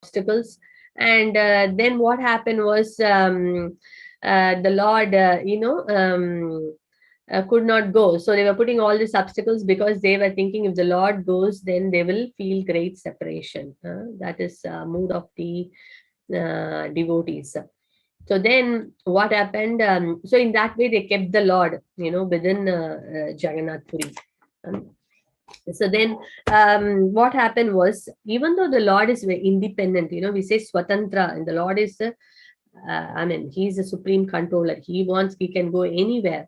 obstacles. And then what happened was, the Lord, could not go. So they were putting all these obstacles because they were thinking if the Lord goes, then they will feel great separation. That is mood of the devotees. So then what happened? So in that way, they kept the Lord, within Jagannath Puri. So then what happened was, even though the Lord is very independent, we say Swatantra, and the Lord is, he's a supreme controller. He wants, he can go anywhere.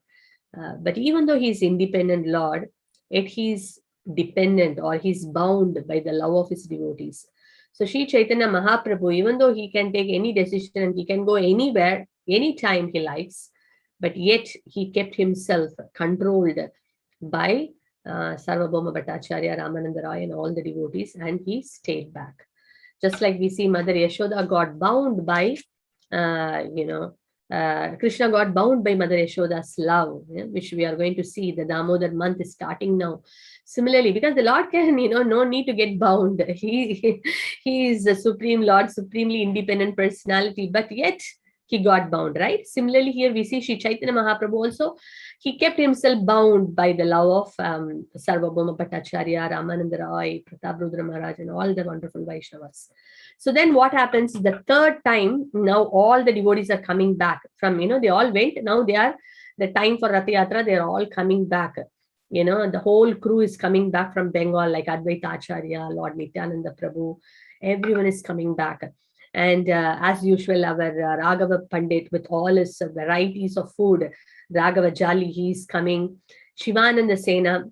But even though he's independent Lord, yet he's dependent, or he's bound by the love of his devotees. So Sri Chaitanya Mahaprabhu, even though he can take any decision and he can go anywhere, anytime he likes, but yet he kept himself controlled by Sarvabhauma Bhattacharya, Ramananda Roy, and all the devotees, and he stayed back. Just like we see Mother Yashoda got bound by, Krishna got bound by Mother Yashoda's love, which we are going to see. The Damodar month is starting now. Similarly, because the Lord can, no need to get bound. He is the Supreme Lord, supremely independent personality, but yet he got bound, right? Similarly, here we see Sri Chaitanya Mahaprabhu also, he kept himself bound by the love of Sarvabhauma Bhattacharya, Ramananda Roy, Prataprudra Maharaj, and all the wonderful Vaishnavas. So then what happens, the third time, now all the devotees are coming back from, they all went, now they are, the time for Rath Yatra, they are all coming back. The whole crew is coming back from Bengal, like Advaita Acharya, Lord Nityananda Prabhu, everyone is coming back. And as usual, our Raghava Pandit, with all his varieties of food, Raghava Jali, he is coming. Shivananda Sena,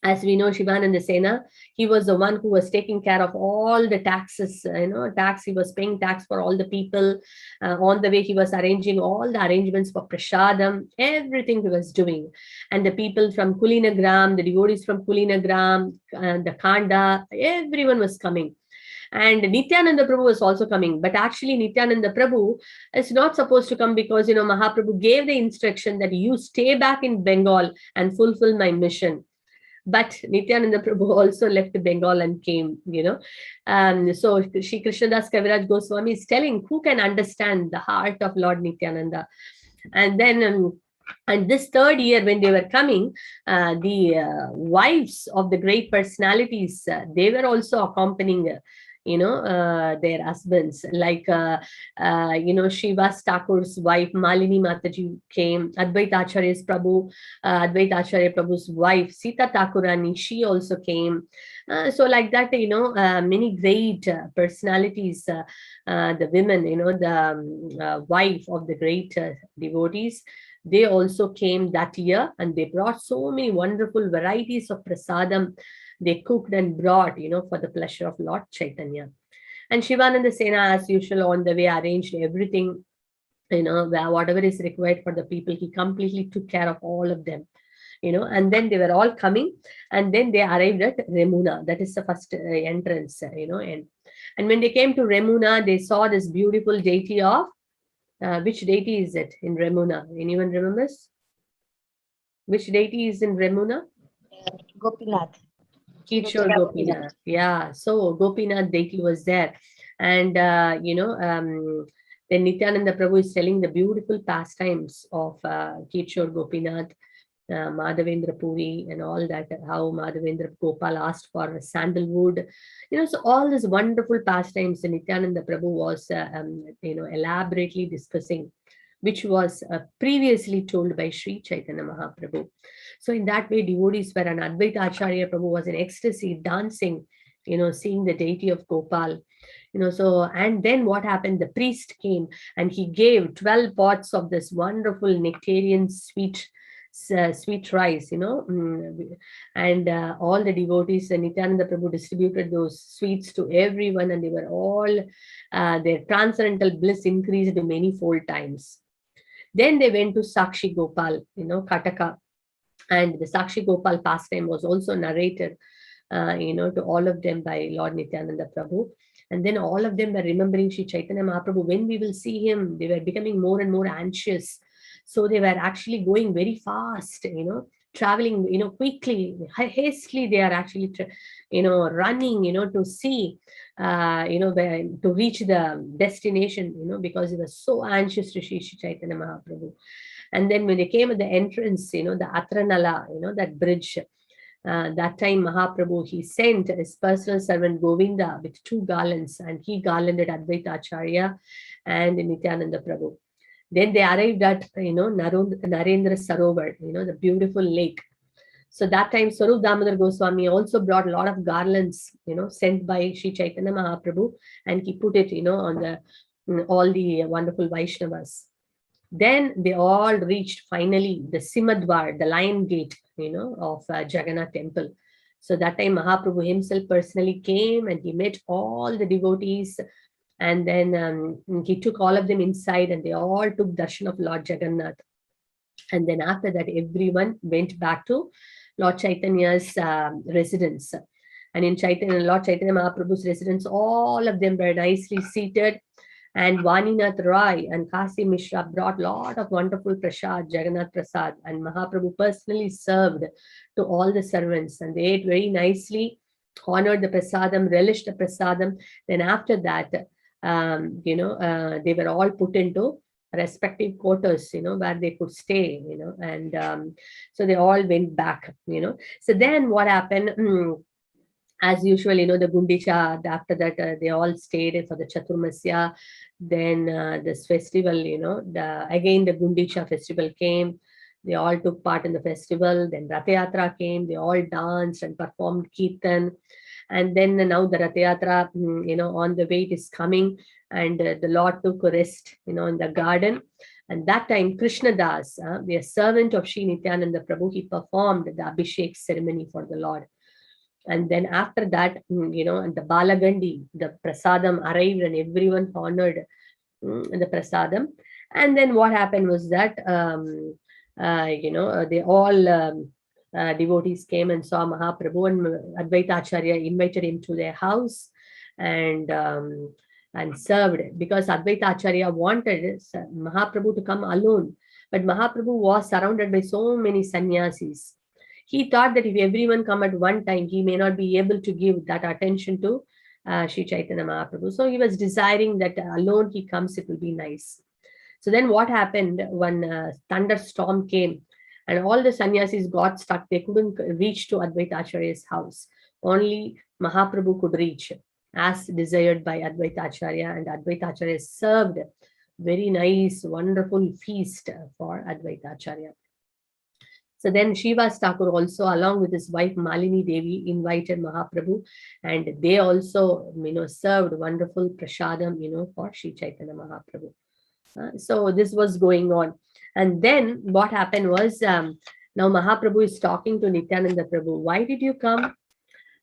as we know, Shivananda Sena, he was the one who was taking care of all the taxes, he was paying tax for all the people. On the way, he was arranging all the arrangements for Prasadam, everything he was doing. And the people from Kulinagram, the devotees from Kulinagram, the Kanda, everyone was coming. And Nityananda Prabhu was also coming. But actually, Nityananda Prabhu is not supposed to come because, Mahaprabhu gave the instruction that you stay back in Bengal and fulfill my mission. But Nityananda Prabhu also left Bengal and came, So Shri Krishnadas Kaviraj Goswami is telling who can understand the heart of Lord Nityananda. And then, and this third year when they were coming, the wives of the great personalities, they were also accompanying their husbands, like Shivas Thakur's wife Malini Mataji came, Advaita Acharya Prabhu's wife Sita Thakurani, she also came. So like that, many great personalities, the women, the wife of the great devotees, they also came that year, and they brought so many wonderful varieties of prasadam. They cooked and brought, for the pleasure of Lord Chaitanya. And Shivananda Sena, as usual, on the way arranged everything, whatever is required for the people. He completely took care of all of them, and then they were all coming, and then they arrived at Remuna. That is the first entrance, and when they came to Remuna, they saw this beautiful deity of, which deity is it in Remuna? Anyone remembers? Which deity is in Remuna? Gopinath. Kishore Gopinath. Yeah, so Gopinath deity was there. And, then Nityananda Prabhu is telling the beautiful pastimes of Kishore Gopinath, Madhavendra Puri, and all that, how Madhavendra Gopal asked for sandalwood. So all these wonderful pastimes Nityananda Prabhu was, elaborately discussing, which was previously told by Sri Chaitanya Mahaprabhu. So in that way, devotees were, and Advaita Acharya Prabhu was in ecstasy, dancing, seeing the deity of Gopal. So, and then what happened? The priest came and he gave 12 pots of this wonderful nectarian sweet rice, and all the devotees, and Nityananda Prabhu distributed those sweets to everyone, and they were all, their transcendental bliss increased many fold times. Then they went to Sakshi Gopal, Kataka, and the Sakshi Gopal pastime was also narrated, to all of them by Lord Nityananda Prabhu. And then all of them were remembering Sri Chaitanya Mahaprabhu. When we will see him, they were becoming more and more anxious. So they were actually going very fast, traveling, quickly, hastily, they are actually, running, to see, to reach the destination, because he was so anxious to see Shri Chaitanya Mahaprabhu. And then when they came at the entrance, the Atranala, that bridge, that time Mahaprabhu, he sent his personal servant Govinda with 2 garlands, and he garlanded Advaita Acharya and Nityananda Prabhu. Then they arrived at, Narendra Sarovar, the beautiful lake. So that time Swarup Damodar Goswami also brought a lot of garlands, sent by Sri Chaitanya Mahaprabhu, and he put it, on the all the wonderful Vaishnavas. Then they all reached finally the Simadwar, the Lion Gate, of Jagannath temple. So that time Mahaprabhu himself personally came and he met all the devotees, and then he took all of them inside, and they all took darshan of Lord Jagannath. And then after that, everyone went back to Lord Chaitanya's residence. And in Lord Chaitanya Mahaprabhu's residence, all of them were nicely seated. And Vaninath Rai and Kasi Mishra brought a lot of wonderful prasad, Jagannath Prasad, and Mahaprabhu personally served to all the servants, and they ate very nicely, honored the prasadam, relished the prasadam. Then after that, they were all put into respective quarters, where they could stay, and so they all went back, So then what happened? As usual, the Gundicha, after that, they all stayed for the Chaturmasya. Then this festival, again the Gundicha festival came. They all took part in the festival. Then Rath Yatra came. They all danced and performed Kirtan. And then now the Rath Yatra, on the way it is coming. And the Lord took a rest, in the garden. And that time, Krishna Das, the servant of Sri Nityananda Prabhu, he performed the Abhishek ceremony for the Lord. And then after that, and the Balagandi, the prasadam arrived, and everyone honored the prasadam. And then what happened was that, they all devotees came and saw Mahaprabhu, and Advaita Acharya invited him to their house and served, because Advaita Acharya wanted Mahaprabhu to come alone. But Mahaprabhu was surrounded by so many sannyasis. He thought that if everyone come at one time, he may not be able to give that attention to Sri Chaitanya Mahaprabhu. So he was desiring that alone he comes, it will be nice. So then what happened when thunderstorm came and all the sannyasis got stuck, they couldn't reach to Advaita Acharya's house. Only Mahaprabhu could reach as desired by Advaita Acharya, and Advaita Acharya served very nice, wonderful feast for Advaita Acharya. So then Srivas Thakur also, along with his wife Malini Devi, invited Mahaprabhu, and they also, served wonderful prasadam, for Sri Chaitanya Mahaprabhu. So this was going on. And then what happened was, now Mahaprabhu is talking to Nityananda Prabhu. Why did you come?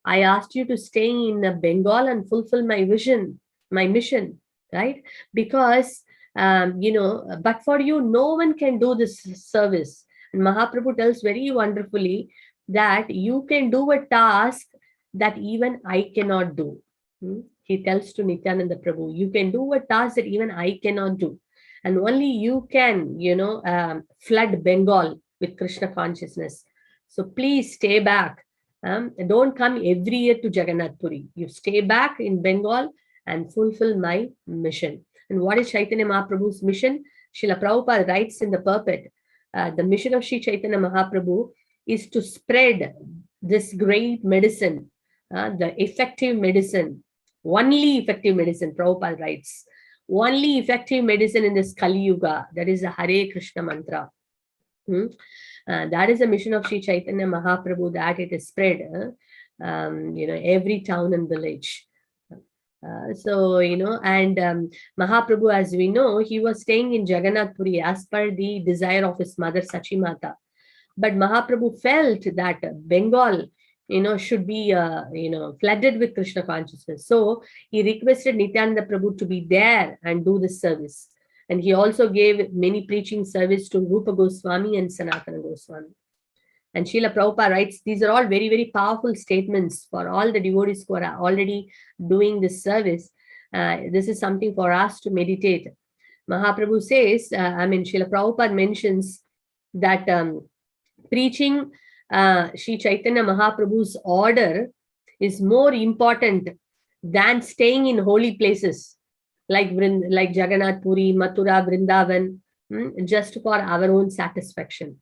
I asked you to stay in Bengal and fulfill my vision, my mission, right? Because, but for you, no one can do this service. And Mahaprabhu tells very wonderfully that you can do a task that even I cannot do. He tells to Nityananda Prabhu, you can do a task that even I cannot do. And only you can, flood Bengal with Krishna consciousness. So please stay back. Don't come every year to Jagannath Puri. You stay back in Bengal and fulfill my mission. And what is Chaitanya Mahaprabhu's mission? Srila Prabhupada writes in the purport, the mission of Sri Chaitanya Mahaprabhu is to spread this great medicine, the effective medicine, only effective medicine, Prabhupada writes. Only effective medicine in this Kali Yuga, that is the Hare Krishna mantra. That is the mission of Sri Chaitanya Mahaprabhu, that it is spread, every town and village. Mahaprabhu, as we know, he was staying in Jagannath Puri as per the desire of his mother Sachimata. But Mahaprabhu felt that Bengal, should be, flooded with Krishna consciousness. So he requested Nityananda Prabhu to be there and do this service. And he also gave many preaching service to Rupa Goswami and Sanatana Goswami. And Srila Prabhupada writes, these are all very, very powerful statements for all the devotees who are already doing this service. This is something for us to meditate. Mahaprabhu says, Srila Prabhupada mentions that preaching Sri Chaitanya Mahaprabhu's order is more important than staying in holy places like Jagannath Puri, Mathura, Vrindavan, just for our own satisfaction.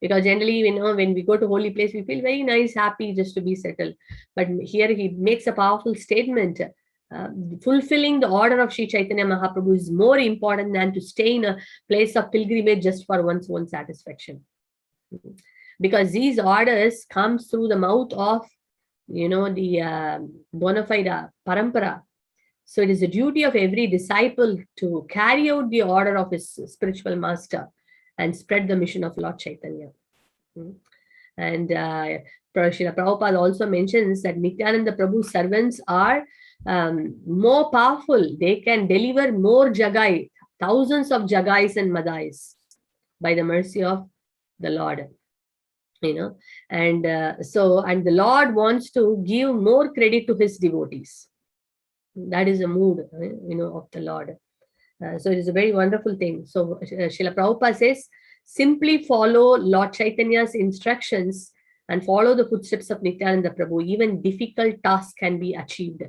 Because generally, when we go to holy place, we feel very nice, happy just to be settled. But here he makes a powerful statement. Fulfilling the order of Sri Chaitanya Mahaprabhu is more important than to stay in a place of pilgrimage just for one's own satisfaction. Because these orders come through the mouth of, the bona fide parampara. So it is the duty of every disciple to carry out the order of his spiritual master and spread the mission of Lord Chaitanya. And Srila Prabhupada also mentions that Nityananda Prabhu's servants are more powerful. They can deliver more jagai, thousands of jagais and madais by the mercy of the Lord. And the Lord wants to give more credit to his devotees. That is the mood, of the Lord. So it is a very wonderful thing. So Srila Prabhupada says, simply follow Lord Chaitanya's instructions and follow the footsteps of Nityananda Prabhu. Even difficult tasks can be achieved.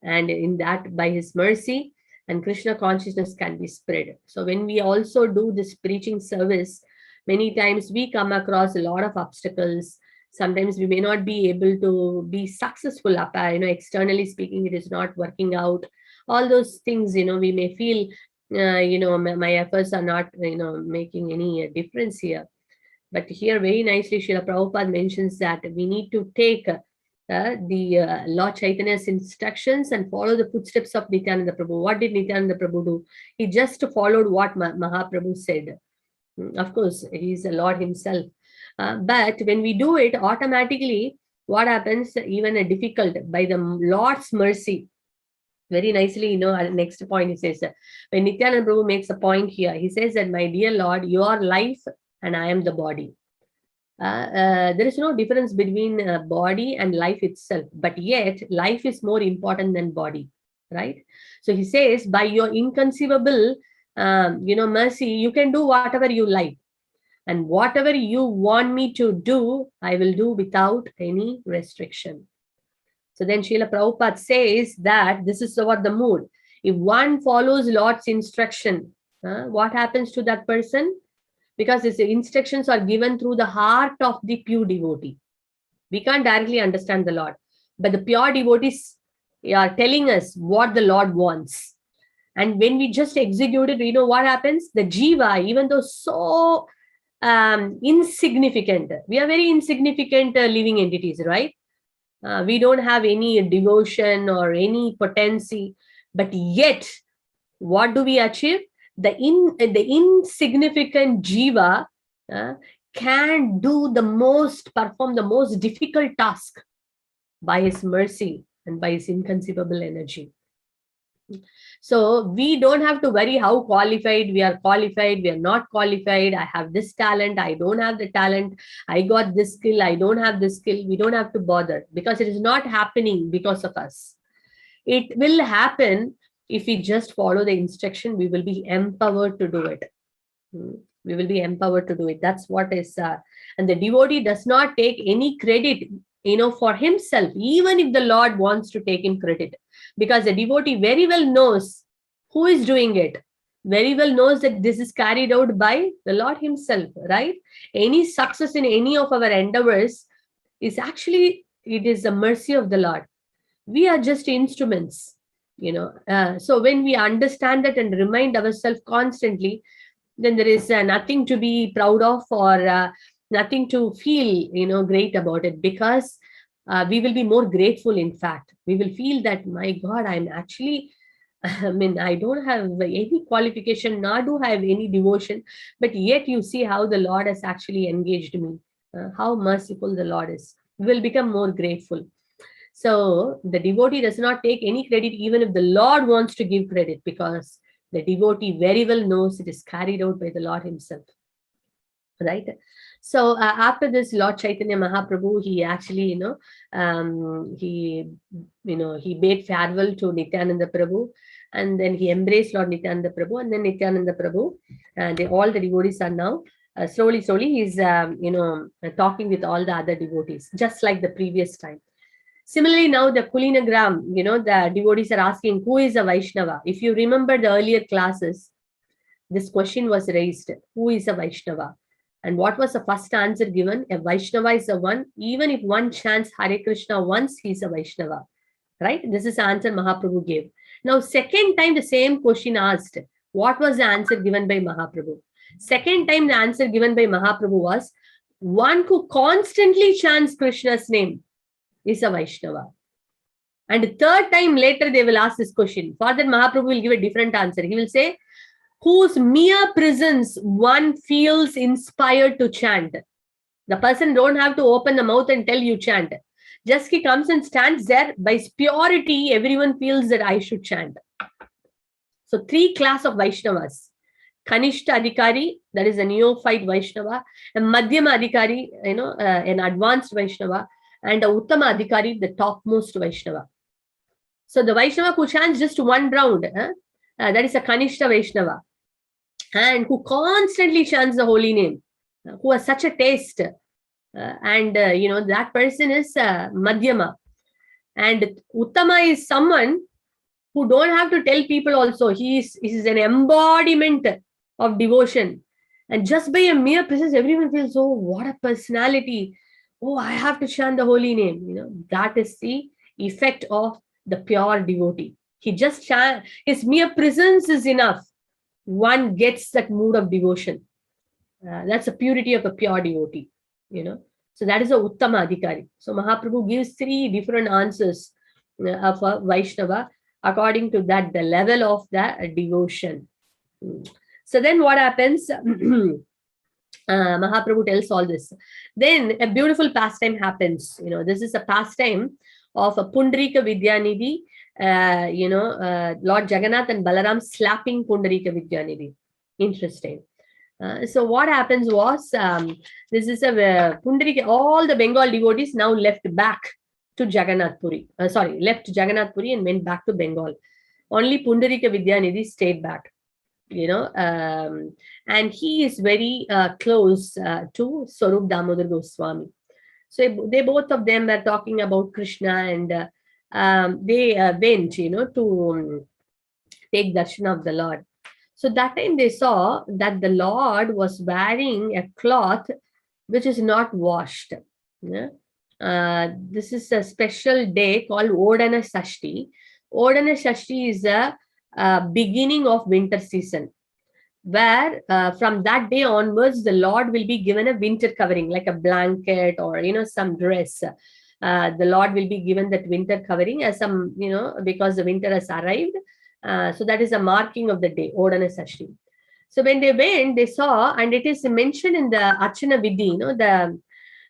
And in that, by his mercy, and Krishna consciousness can be spread. So when we also do this preaching service, many times we come across a lot of obstacles. Sometimes we may not be able to be successful. Externally speaking, it is not working out. All those things, we may feel, my efforts are not, making any difference here. But here, very nicely, Srila Prabhupada mentions that we need to take the Lord Chaitanya's instructions and follow the footsteps of Nityananda Prabhu. What did Nityananda Prabhu do? He just followed what Mahaprabhu said. Of course, he's the Lord himself. But when we do it, automatically, what happens, even difficult, by the Lord's mercy, very nicely, next point he says, when Nityananda Prabhu makes a point here, he says that, my dear Lord, you are life and I am the body. There is no difference between body and life itself, but yet life is more important than body, right? So he says, by your inconceivable, mercy, you can do whatever you like. And whatever you want me to do, I will do without any restriction. So then Srila Prabhupada says that this is what the mood. If one follows Lord's instruction, what happens to that person? Because his instructions are given through the heart of the pure devotee. We can't directly understand the Lord, but the pure devotees are telling us what the Lord wants. And when we just execute it, what happens? The jiva, even though so insignificant, we are very insignificant living entities, right? We don't have any devotion or any potency, but yet, what do we achieve? The insignificant jiva can perform the most difficult task by his mercy and by his inconceivable energy. So we don't have to worry how qualified we are not qualified. I have this talent, I don't have the talent. I got this skill, I don't have this skill. We don't have to bother, because it is not happening because of us. It will happen if we just follow the instruction. We will be empowered to do it. We will be empowered to do it. That's what is, and the devotee does not take any credit, for himself, even if the Lord wants to take him credit, because the devotee very well knows who is doing it, very well knows that this is carried out by the Lord himself, right? Any success in any of our endeavors is actually, it is the mercy of the Lord. We are just instruments, so when we understand that and remind ourselves constantly, then there is nothing to be proud of or nothing to feel, great about it, because we will be more grateful. In fact, we will feel that, my God, I'm actually, I don't have any qualification, nor do I have any devotion, but yet you see how the Lord has actually engaged me, how merciful the Lord is. We will become more grateful. So the devotee does not take any credit, even if the Lord wants to give credit, because the devotee very well knows it is carried out by the Lord himself, right? So after this, Lord Chaitanya Mahaprabhu, he actually, he bade farewell to Nityananda Prabhu, and then he embraced Lord Nityananda Prabhu, and then Nityananda Prabhu, and all the devotees are now Slowly, he's, talking with all the other devotees, just like the previous time. Similarly, now the Kulinagram, the devotees are asking, who is a Vaishnava? If you remember the earlier classes, this question was raised, who is a Vaishnava? And what was the first answer given? A Vaishnava is the one, even if one chants Hare Krishna once, he is a Vaishnava. Right? This is the answer Mahaprabhu gave. Now, second time, the same question asked. What was the answer given by Mahaprabhu? Second time, the answer given by Mahaprabhu was, one who constantly chants Krishna's name is a Vaishnava. And third time later, they will ask this question. Father Mahaprabhu will give a different answer. He will say, whose mere presence one feels inspired to chant. The person don't have to open the mouth and tell you chant. Just he comes and stands there. By purity, everyone feels that I should chant. So 3 class of Vaishnavas. Kanishta Adhikari, that is a neophyte Vaishnava. A Madhyama Adhikari, an advanced Vaishnava. And a Uttama Adhikari, the topmost Vaishnava. So the Vaishnava who chants just one round, that is a Kanishta Vaishnava. And who constantly chants the holy name, who has such a taste. That person is Madhyama. And Uttama is someone who don't have to tell people also. He is an embodiment of devotion. And just by a mere presence, everyone feels, oh, what a personality. Oh, I have to chant the holy name. That is the effect of the pure devotee. He just chants, his mere presence is enough. One gets that mood of devotion. That's the purity of a pure devotee, So that is a Uttama Adhikari. So Mahaprabhu gives 3 different answers of a Vaishnava according to that, the level of the devotion. So then what happens? Mahaprabhu tells all this. Then a beautiful pastime happens. This is a pastime of a Pundarika Vidyanidhi, Lord Jagannath and Balaram slapping Pundarika Vidyanidhi. Interesting. So what happens was, this is a Pundarika, all the Bengal devotees now left back to Jagannath Puri. Left Jagannath Puri and went back to Bengal. Only Pundarika Vidyanidhi stayed back. And he is very close to Swarup Damodar Goswami. So they both of them were talking about Krishna, and they went, to take darshan of the Lord. So that time they saw that the Lord was wearing a cloth which is not washed. This is a special day called Odana Sashti. Odana Sashti is a beginning of winter season, where from that day onwards, the Lord will be given a winter covering, like a blanket or, some dress. The Lord will be given that winter covering as some, because the winter has arrived. So that is a marking of the day, Odana Sashti. So when they went, they saw, and it is mentioned in the Archana Vidhi,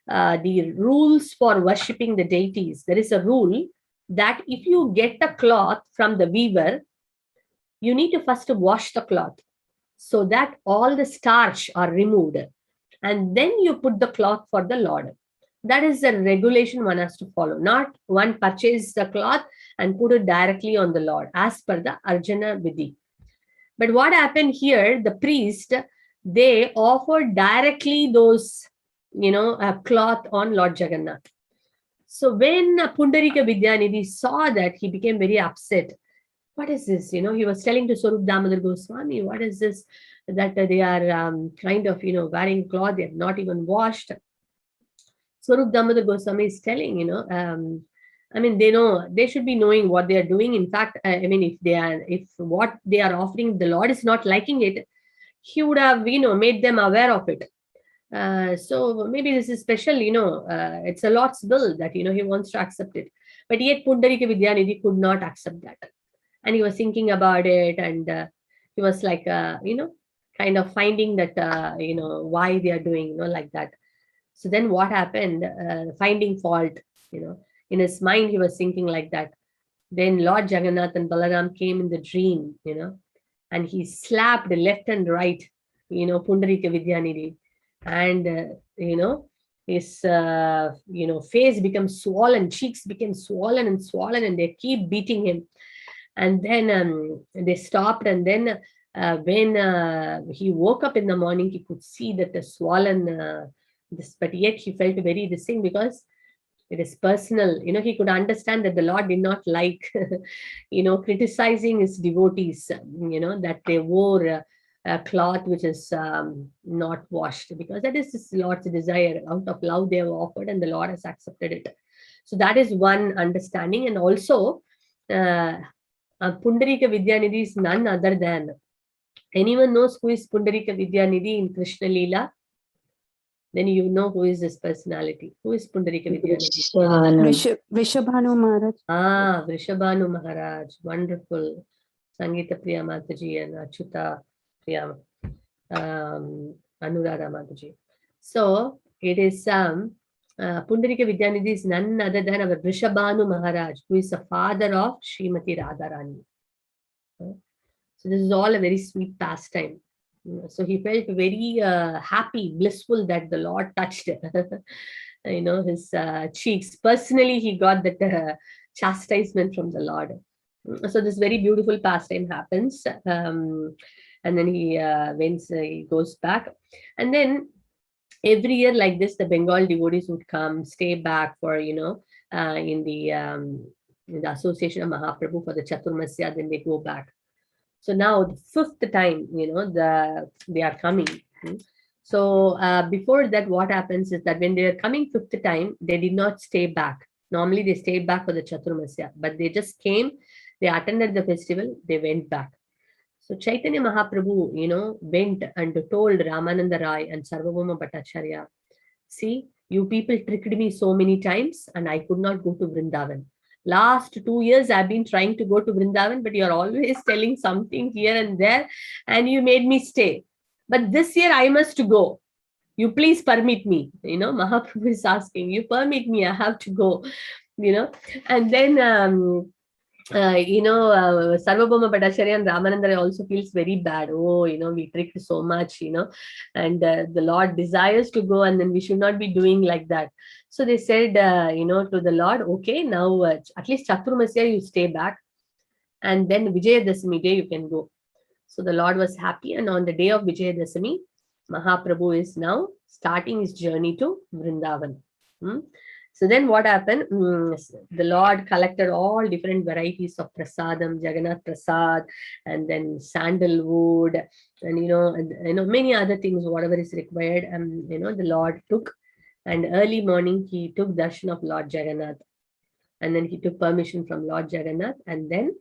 the rules for worshipping the deities. There is a rule that if you get a cloth from the weaver, you need to first wash the cloth so that all the starch are removed. And then you put the cloth for the Lord. That is the regulation one has to follow. Not one purchase the cloth and put it directly on the Lord, as per the Arjuna Vidhi. But what happened here, the priest, they offered directly those, cloth on Lord Jagannath. So when Pundarika Vidyanidhi saw that, he became very upset. What is this? He was telling to Swarup Damodar Goswami, what is this? That they are kind of, wearing cloth, they have not even washed. Swarup Damodar Goswami is telling, they know, they should be knowing what they are doing. In fact, if what they are offering, the Lord is not liking it, he would have, made them aware of it. So maybe this is special, it's a Lord's will that, he wants to accept it. But yet Pundarika Vidyanidhi could not accept that. And he was thinking about it, and he was like, kind of finding that, why they are doing, like that. So then what happened? Finding fault, in his mind, he was thinking like that. Then Lord Jagannath and Balaram came in the dream, and he slapped left and right, Pundarika Vidyanidhi. And, his, face becomes swollen, cheeks became swollen, and they keep beating him. And then they stopped, and then When he woke up in the morning, he could see that the swollen this, but yet he felt very this thing because it is personal. He could understand that the Lord did not like, criticizing his devotees, that they wore a cloth which is not washed, because that is his Lord's desire. Out of love, they have offered, and the Lord has accepted it. So that is one understanding. And also, Pundarika Vidyanidhi is none other than. Anyone knows who is Pundarika Vidyanidhi in Krishna Leela? Then you know who is this personality. Who is Pundarika Vidyanidhi? Vrishabhanu Maharaj. Vrishabhanu Maharaj. Wonderful. Sangeeta Priya Mataji and Achyuta Priya Anuradha Mataji. So it is Pundarika Vidyanidhi is none other than our Vrishabhanu Maharaj, who is the father of Srimati Radharani. So this is all a very sweet pastime. So he felt very happy, blissful that the Lord touched his cheeks. Personally, he got that chastisement from the Lord. So this very beautiful pastime happens. And then he goes back. And then every year like this, the Bengal devotees would come, stay back for, in the association of Mahaprabhu for the Chaturmasya, then they go back. So now the fifth time, they are coming. So before that, what happens is that when they are coming fifth time, they did not stay back. Normally they stayed back for the Chaturmasya, but they just came, they attended the festival, they went back. So Chaitanya Mahaprabhu, went and told Ramananda Rai and Sarvabhauma Bhattacharya, see, you people tricked me so many times and I could not go to Vrindavan. Last 2 years, I've been trying to go to Vrindavan, but you're always telling something here and there, and you made me stay. But this year, I must go. You please permit me. Mahaprabhu is asking, you permit me, I have to go. And then Sarvabhauma Bhattacharya and Ramananda also feels very bad. Oh, we tricked so much, and the Lord desires to go, and then we should not be doing like that. So they said, to the Lord, okay, now at least Chaturmasya you stay back, and then Vijayadasami day you can go. So the Lord was happy, and on the day of Vijayadasami, Mahaprabhu is now starting his journey to Vrindavan. So then what happened? The Lord collected all different varieties of prasadam, Jagannath Prasad, and then sandalwood, and many other things, whatever is required. And the Lord took, and early morning he took darshan of Lord Jagannath, and then he took permission from Lord Jagannath, and then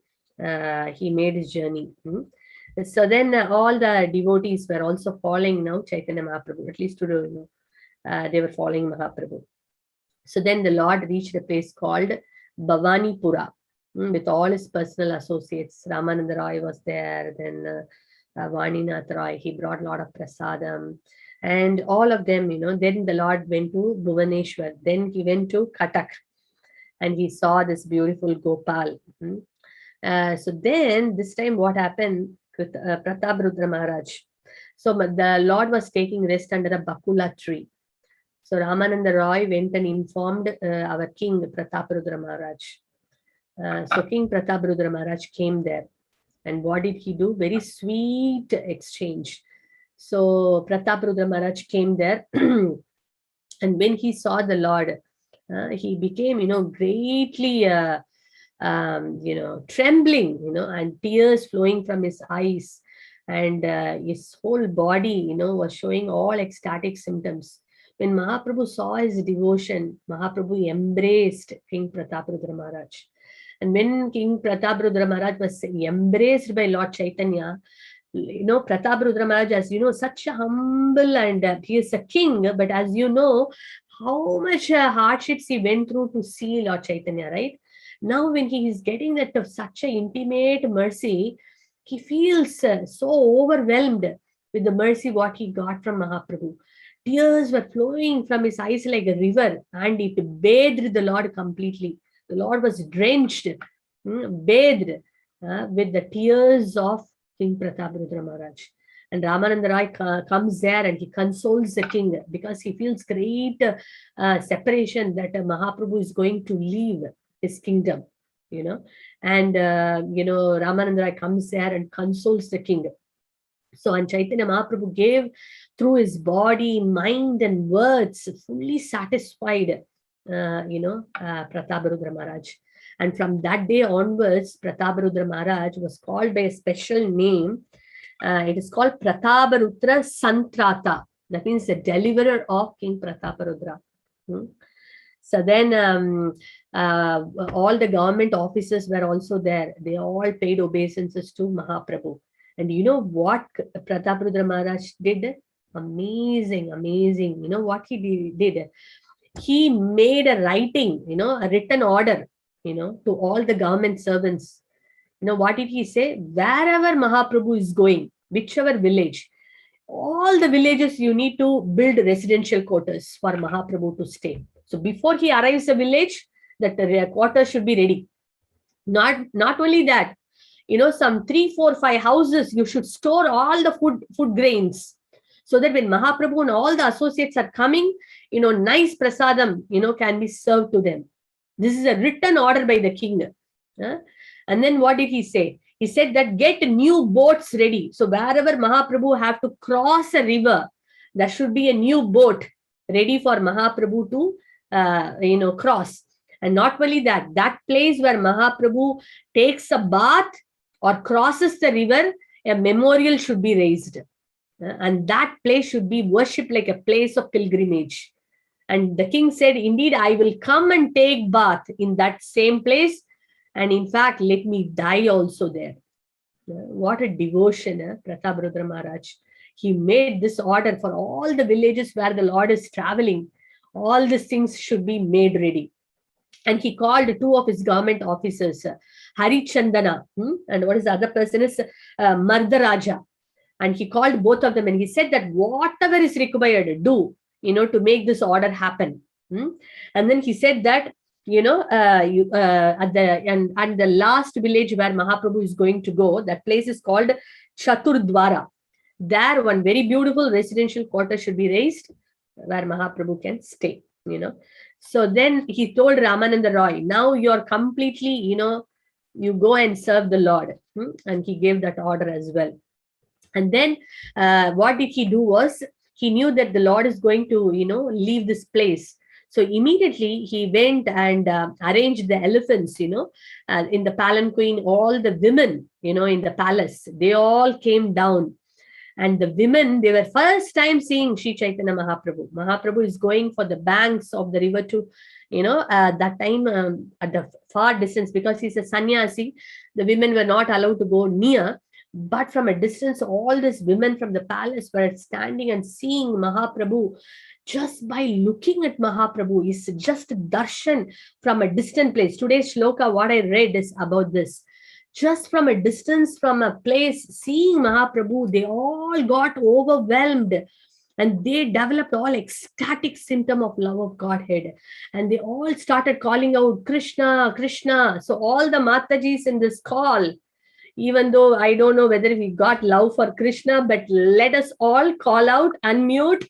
he made his journey. So then all the devotees were also following now Chaitanya Mahaprabhu, at least they were following Mahaprabhu. So then the Lord reached a place called Bhavanipura with all his personal associates. Ramananda Roy was there, then Vaninath Roy, he brought a lot of prasadam, and all of them, then the Lord went to Bhuvaneshwar, then he went to Katak, and he saw this beautiful Gopal. So then this time what happened, Prataparudra Maharaj. So the Lord was taking rest under a Bakula tree. So Ramananda Roy went and informed our king, Prataparudra Maharaj. So King Prataparudra Maharaj came there. And what did he do? Very sweet exchange. So Prataparudra Maharaj came there. And when he saw the Lord, he became, greatly, trembling, and tears flowing from his eyes. And his whole body, was showing all ecstatic symptoms. When Mahaprabhu saw his devotion, Mahaprabhu embraced King Prataparudra Maharaj. And when King Prataparudra Maharaj was embraced by Lord Chaitanya, Prataparudra Maharaj, as such a humble, and he is a king, but as you know, how much hardships he went through to see Lord Chaitanya, right? Now when he is getting that of such an intimate mercy, he feels so overwhelmed with the mercy what he got from Mahaprabhu. Tears were flowing from his eyes like a river, and it bathed the Lord completely. The Lord was drenched, bathed with the tears of King Prataparudra Maharaj. And Ramananda Rai comes there and he consoles the king because he feels great separation that Mahaprabhu is going to leave his kingdom, And, Ramananda Rai comes there and consoles the king. So, and Chaitanya Mahaprabhu gave through his body, mind, and words, fully satisfied, Prataparudra Maharaj. And from that day onwards, Prataparudra Maharaj was called by a special name. It is called Prataparudra Santrata. That means the deliverer of King Prataparudra. So then all the government officers were also there. They all paid obeisances to Mahaprabhu. And you know what Prataparudra Maharaj did? Amazing, amazing. You know what he did? He made a writing, a written order, to all the government servants. What did he say? Wherever Mahaprabhu is going, whichever village, all the villages you need to build residential quarters for Mahaprabhu to stay. So before he arrives a village, that the quarters should be ready. Not only that, some 3, 4, 5 houses, you should store all the food grains, so that when Mahaprabhu and all the associates are coming, nice prasadam, can be served to them. This is a written order by the king. And then what did he say? He said that get new boats ready. So wherever Mahaprabhu have to cross a river, there should be a new boat ready for Mahaprabhu to, cross. And not only that, that place where Mahaprabhu takes a bath or crosses the river, a memorial should be raised. And that place should be worshipped like a place of pilgrimage. And the king said, indeed, I will come and take bath in that same place. And in fact, let me die also there. What a devotion, Prataparudra Maharaj. He made this order for all the villages where the Lord is traveling. All these things should be made ready. And he called 2 of his government officers, Harichandana, and what is the other person is Mardaraja. And he called both of them and he said that whatever is required, do, to make this order happen. And then he said that, at the last village where Mahaprabhu is going to go, that place is called Chaturdwara. There, one very beautiful residential quarter should be raised where Mahaprabhu can stay, So then he told Ramananda Roy, now you're completely, you go and serve the Lord. And he gave that order as well. And then what did he do was, he knew that the Lord is going to, leave this place. So immediately he went and arranged the elephants, in the palanquin, all the women, in the palace, they all came down. And the women, they were first time seeing Sri Chaitanya Mahaprabhu. Mahaprabhu is going for the banks of the river to, that time at the far distance, because he's a sannyasi, the women were not allowed to go near. But from a distance, all these women from the palace were standing and seeing Mahaprabhu. Just by looking at Mahaprabhu is just darshan from a distant place. Today's shloka, what I read is about this. Just from a distance, from a place, seeing Mahaprabhu, they all got overwhelmed and they developed all ecstatic symptom of love of Godhead. And they all started calling out, Krishna, Krishna. So all the matajis in this call, even though I don't know whether we got love for Krishna, but let us all call out, unmute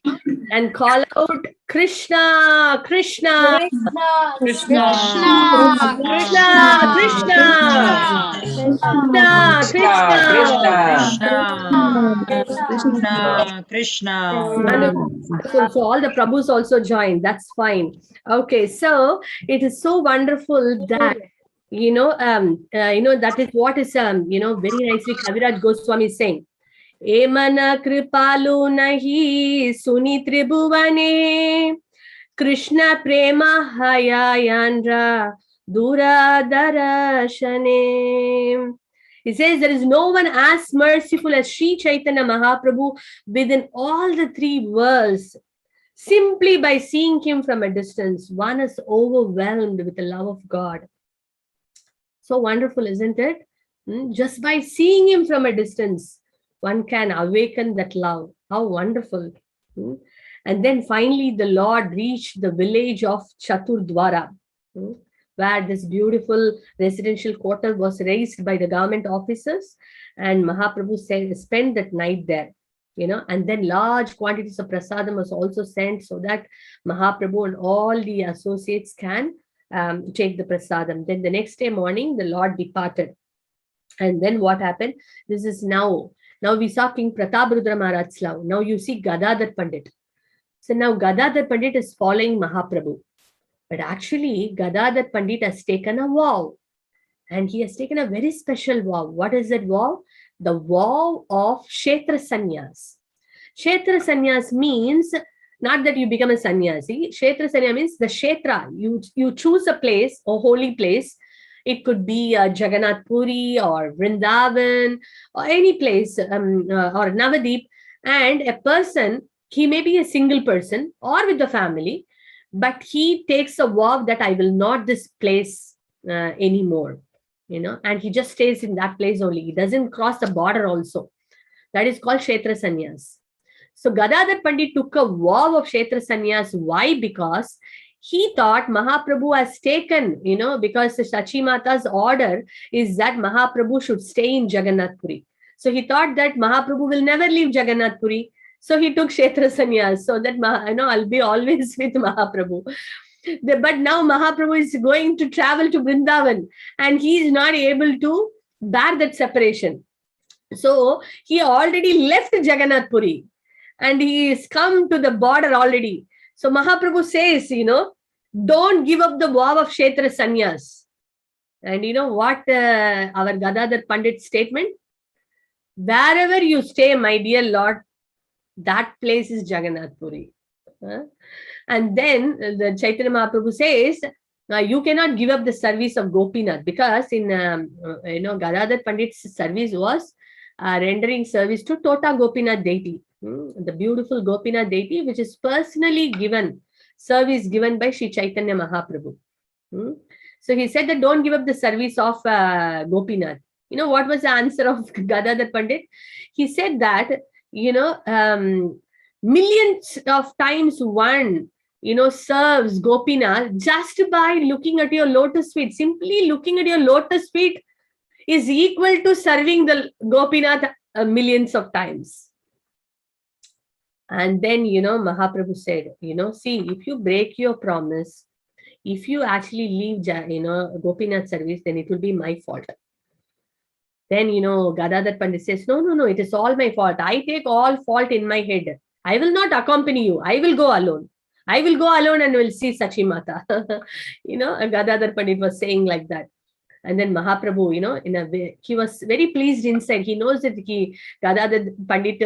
and call out Krishna, Krishna, Krishna, Krishna, Krishna, Krishna, Krishna, Krishna, Krishna, Krishna. Wonderful. So all the Prabhus also joined. That's fine. Okay, so it is so wonderful that that is what is very nicely Kaviraj Goswami is saying. Emana kripalu nahi suni tribhuvane Krishna prema hayayandra duradarashane. He says there is no one as merciful as Sri Chaitanya Mahaprabhu within all the 3 worlds. Simply by seeing him from a distance, one is overwhelmed with the love of God. So wonderful, isn't it? Just by seeing him from a distance, one can awaken that love. How wonderful. And then finally, the Lord reached the village of Chaturdwara, where this beautiful residential quarter was raised by the government officers. And Mahaprabhu spent that night there. And then large quantities of prasadam was also sent so that Mahaprabhu and all the associates can take the prasadam. Then the next day morning, the Lord departed. And then what happened? This is now Now we saw King Prataparudra Maharaj's love. Now you see Gadadhar Pandit. So now Gadadhar Pandit is following Mahaprabhu. But actually, Gadadhar Pandit has taken a vow. And he has taken a very special vow. What is that vow? The vow of Kshetra Sannyas. Kshetra Sannyas means not that you become a sannyasi. Kshetra Sannyas means the Kshetra. You choose a place, a holy place. It could be Jagannath Puri or Vrindavan or any place or Navadip. And a person, he may be a single person or with the family, but he takes a vow that I will not this place anymore, and he just stays in that place only. He doesn't cross the border also. That is called Kshetra Sannyas. So Gadadhar Pandit took a vow of Kshetra Sannyas. Why? Because he thought Mahaprabhu has taken, because Sachi Mata's order is that Mahaprabhu should stay in Jagannath Puri. So he thought that Mahaprabhu will never leave Jagannath Puri. So he took Kshetra Sannyas so that, I'll be always with Mahaprabhu. But now Mahaprabhu is going to travel to Vrindavan and he is not able to bear that separation. So he already left Jagannath Puri and he is come to the border already. So Mahaprabhu says, don't give up the vow of Kshetra Sannyas. And you know what our Gadadhar Pandit's statement? Wherever you stay, my dear Lord, that place is Jagannath Puri. And then the Chaitanya Mahaprabhu says, you cannot give up the service of Gopinath, because in Gadadhar Pandit's service was rendering service to Tota Gopinath deity, the beautiful Gopinath deity, which is personally given, service given by Sri Chaitanya Mahaprabhu. So he said that don't give up the service of Gopinath. What was the answer of Gadadhar Pandit? He said that, millions of times one, serves Gopinath just by looking at your lotus feet. Simply looking at your lotus feet is equal to serving the Gopinath millions of times. And then, Mahaprabhu said, see, if you break your promise, if you actually leave, Gopinath service, then it will be my fault. Then, Gadadhar Pandit says, no, it is all my fault. I take all fault in my head. I will not accompany you. I will go alone. I will go alone and will see Sachi Mata. Gadadhar Pandit was saying like that. And then Mahaprabhu, in a way, he was very pleased inside. He knows that Gadadhar Pandit,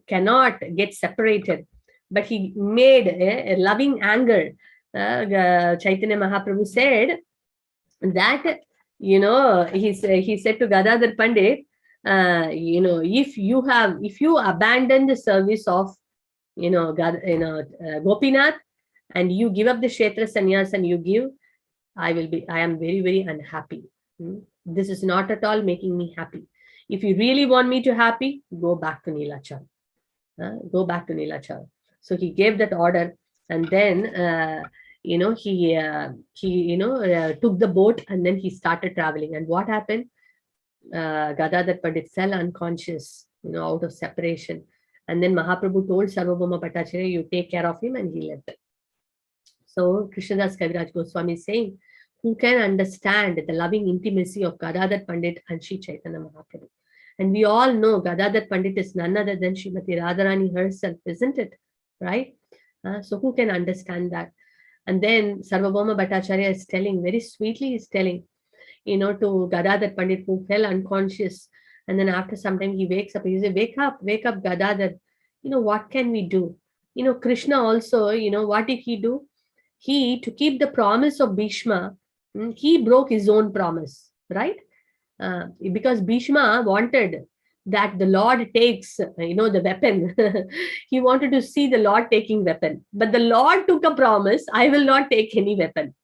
cannot get separated. But he made a loving anger. Chaitanya Mahaprabhu said that, he said to Gadadhar Pandit, if you abandon the service of, Gopinath, and you give up the Kshetra Sannyas and you give, I am very, very unhappy. This is not at all making me happy. If you really want me to happy, go back to Nilachal. Go back to Nilachal. So he gave that order, and then, he took the boat and then he started traveling. And what happened? Gadadhar Pandit fell unconscious, out of separation. And then Mahaprabhu told Sarvabhauma Bhattacharya, you take care of him, and he left. So Krishnadas Kaviraj Goswami is saying, who can understand the loving intimacy of Gadadhar Pandit and Sri Chaitanya Mahaprabhu? And we all know Gadadhar Pandit is none other than Srimati Radharani herself, isn't it? Right? So who can understand that? And then Sarvabhauma Bhattacharya is telling, very sweetly is telling, to Gadadhar Pandit, who fell unconscious. And then after some time he wakes up. He says, wake up, Gadadhar. What can we do? Krishna also, what did he do? To keep the promise of Bhishma, he broke his own promise, right? Because Bhishma wanted that the Lord takes, the weapon. He wanted to see the Lord taking weapon. But the Lord took a promise, I will not take any weapon.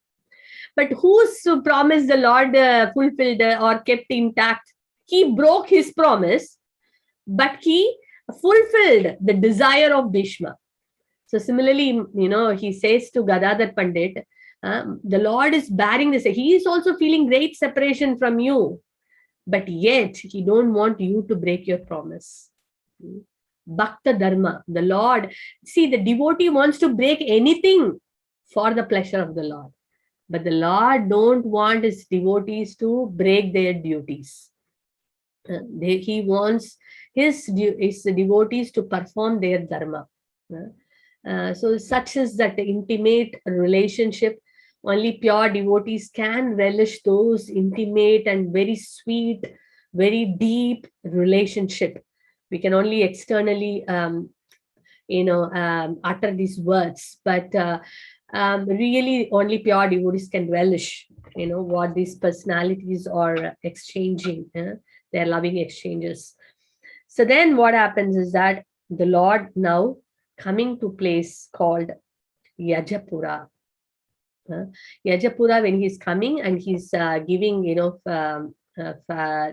But whose promise the Lord fulfilled or kept intact? He broke his promise, but he fulfilled the desire of Bhishma. So similarly, he says to Gadadhar Pandit, the Lord is bearing this. He is also feeling great separation from you, but yet he don't want you to break your promise. Bhakta Dharma, the Lord. See, the devotee wants to break anything for the pleasure of the Lord. But the Lord don't want his devotees to break their duties. He wants his devotees to perform their dharma. So such is that intimate relationship. Only pure devotees can relish those intimate and very sweet, very deep relationship. We can only externally, utter these words, but really only pure devotees can relish, what these personalities are exchanging, their loving exchanges. So then what happens is that the Lord now coming to place called Yajapura. Yajapura, when he's coming and he's giving,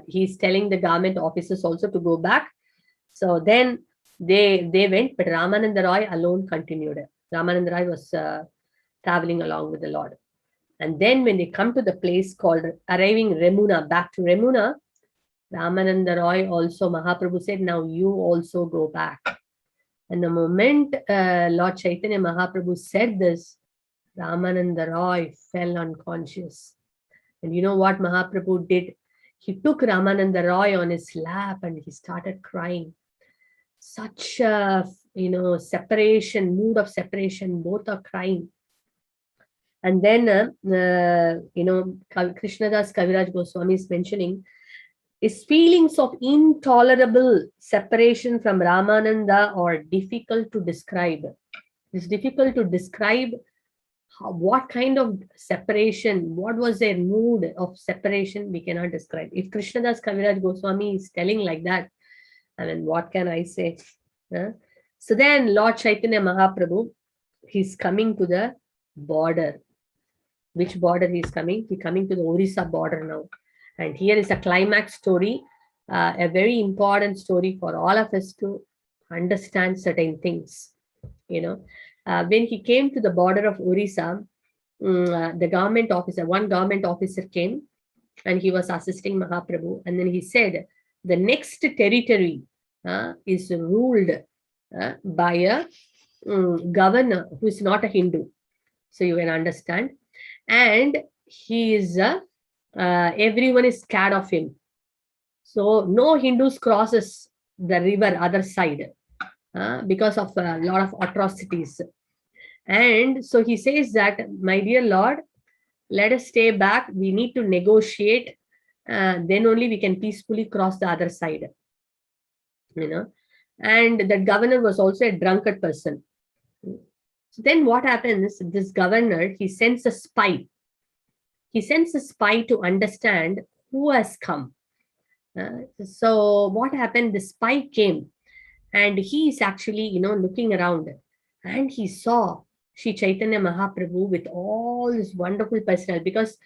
he's telling the government officers also to go back. So then they went, but Ramananda Roy alone continued. Ramananda Roy was traveling along with the Lord. And then when they come to the place called arriving Remuna, back to Remuna, Ramananda Roy also, Mahaprabhu said, now you also go back. And the moment Lord Chaitanya Mahaprabhu said this, Ramananda Roy fell unconscious. And you know what Mahaprabhu did? He took Ramananda Roy on his lap and he started crying. Such a, separation, mood of separation, both are crying. And then, Krishnadas Kaviraj Goswami is mentioning, his feelings of intolerable separation from Ramananda are difficult to describe. It's difficult to describe what kind of separation, what was their mood of separation, we cannot describe. If Krishnadas Kaviraj Goswami is telling like that, I mean, what can I say? So then Lord Chaitanya Mahaprabhu, he's coming to the border. Which border he's coming? He's coming to the Orissa border now. And here is a climax story, a very important story for all of us to understand certain things. When he came to the border of Orissa, the government officer, one government officer came and he was assisting Mahaprabhu. And then he said, the next territory is ruled by a governor who is not a Hindu. So you can understand. And he is, everyone is scared of him. So no Hindus crosses the river other side because of a lot of atrocities. And so he says that, my dear Lord, let us stay back. We need to negotiate. Then only we can peacefully cross the other side. And the governor was also a drunkard person. So then what happens? This governor, he sends a spy. He sends a spy to understand who has come. So what happened? The spy came and he is actually, looking around, and he saw Sri Chaitanya Mahaprabhu with all this wonderful personality, because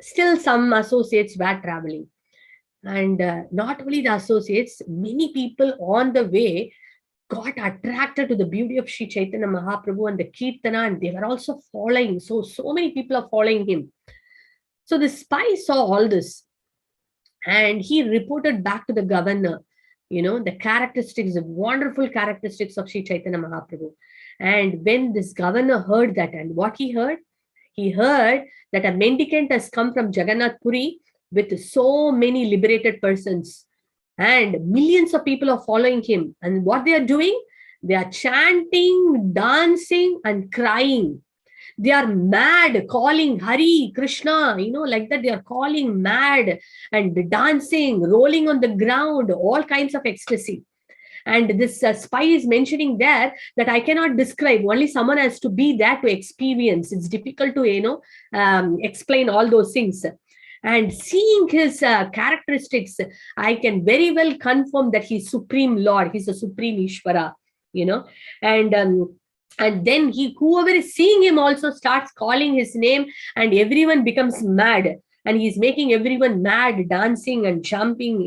still some associates were traveling. And not only the associates, many people on the way got attracted to the beauty of Sri Chaitanya Mahaprabhu and the Kirtana, and they were also following. So many people are following him. So the spy saw all this and he reported back to the governor, the characteristics, the wonderful characteristics of Sri Chaitanya Mahaprabhu. And when this governor heard that, and what he heard that a mendicant has come from Jagannath Puri with so many liberated persons, and millions of people are following him. And what they are doing? They are chanting, dancing, and crying. They are mad, calling Hari, Krishna, like that. They are calling mad and dancing, rolling on the ground, all kinds of ecstasy. And this spy is mentioning there that I cannot describe. Only someone has to be there to experience. It's difficult to, explain all those things. And seeing his characteristics, I can very well confirm that he's Supreme Lord. He's a Supreme Ishvara, and then whoever is seeing him also starts calling his name, and everyone becomes mad. And he's making everyone mad, dancing and jumping,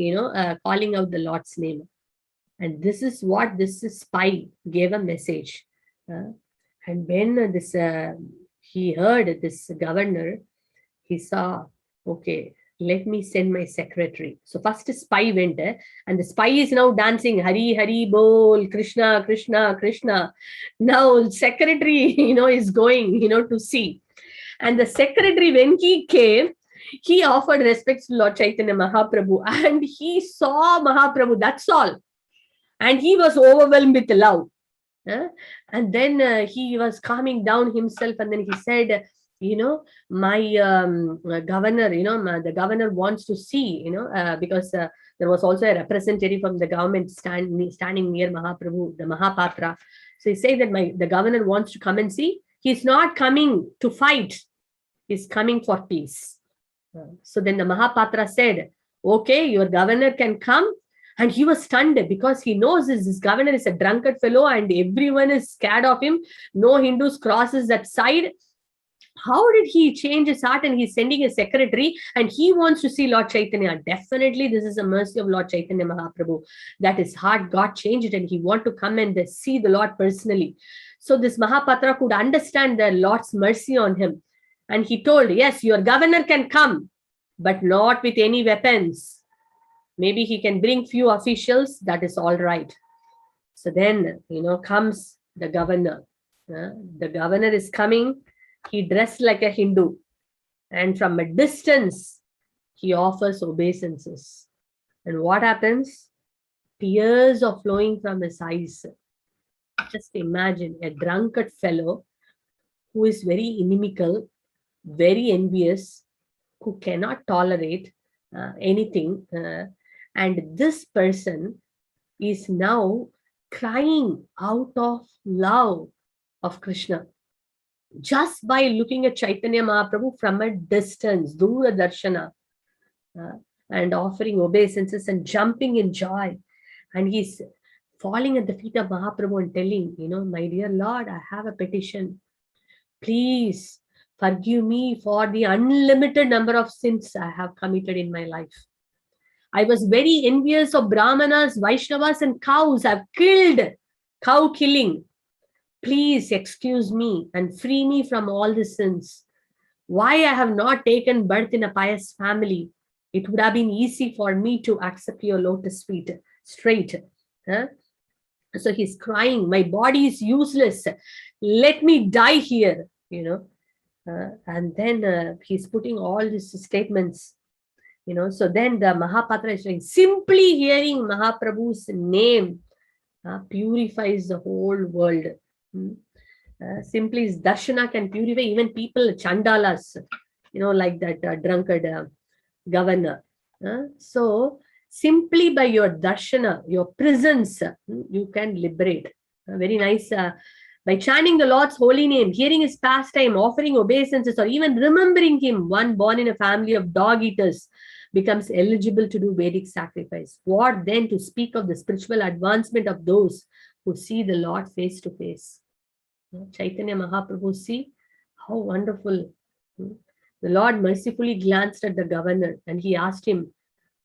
calling out the Lord's name. And this is what this spy gave a message. And when he heard this governor, he saw, okay, let me send my secretary. So first spy went, and the spy is now dancing, Hari, Hari, Bol, Krishna, Krishna, Krishna. Now secretary, is going, to see. And the secretary, when he came, He offered respects to Lord Chaitanya Mahaprabhu and he saw Mahaprabhu, that's all. And he was overwhelmed with love. And then he was calming down himself and then he said, my governor, the governor wants to see, because there was also a representative from the government standing near Mahaprabhu, the Mahapatra. So he said that the governor wants to come and see. He's not coming to fight. He's coming for peace. So then the Mahapatra said, okay, your governor can come. And he was stunned because he knows this governor is a drunkard fellow and everyone is scared of him. No Hindus crosses that side. How did he change his heart? And he's sending a secretary and he wants to see Lord Chaitanya. Definitely, this is a mercy of Lord Chaitanya Mahaprabhu that his heart got changed and he want to come and see the Lord personally. So this Mahapatra could understand the Lord's mercy on him. And he told, yes, your governor can come, but not with any weapons. Maybe he can bring few officials, that is all right. So then, comes the governor. The governor is coming. He dressed like a Hindu. And from a distance, he offers obeisances. And what happens? Tears are flowing from his eyes. Just imagine a drunkard fellow who is very inimical, very envious, who cannot tolerate anything. And this person is now crying out of love of Krishna. Just by looking at Chaitanya Mahaprabhu from a distance, Dura Darshana, and offering obeisances and jumping in joy. And he's falling at the feet of Mahaprabhu and telling, my dear Lord, I have a petition. Please forgive me for the unlimited number of sins I have committed in my life. I was very envious of Brahmanas, Vaishnavas, and cows. I've killed, cow killing. Please excuse me and free me from all the sins. Why I have not taken birth in a pious family? It would have been easy for me to accept your lotus feet straight. So he's crying, my body is useless. Let me die here, and then he's putting all these statements. So then the Mahapatra is saying, simply hearing Mahaprabhu's name purifies the whole world. Simply darshana can purify even people, chandalas, like that drunkard governor. So simply by your darshana, your presence, you can liberate. Very nice. By chanting the Lord's holy name, hearing his pastime, offering obeisances, or even remembering him, one born in a family of dog eaters becomes eligible to do Vedic sacrifice. What then to speak of the spiritual advancement of those who see the Lord face to face? Chaitanya Mahaprabhu, see how wonderful. The Lord mercifully glanced at the governor and he asked him,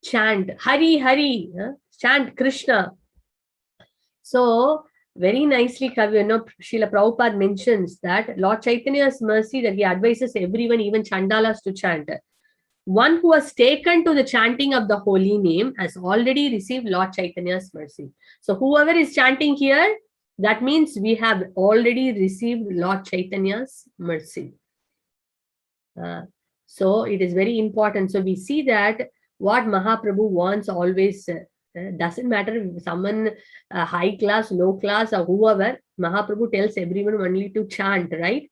chant Hari Hari, chant Krishna. So very nicely, Srila Prabhupada mentions that Lord Chaitanya's mercy, that he advises everyone, even chandalas, to chant. One who has taken to the chanting of the holy name has already received Lord Chaitanya's mercy. So whoever is chanting here, that means we have already received Lord Chaitanya's mercy. So it is very important. So we see that what Mahaprabhu wants always, doesn't matter if someone high class, low class, or whoever, Mahaprabhu tells everyone only to chant, right?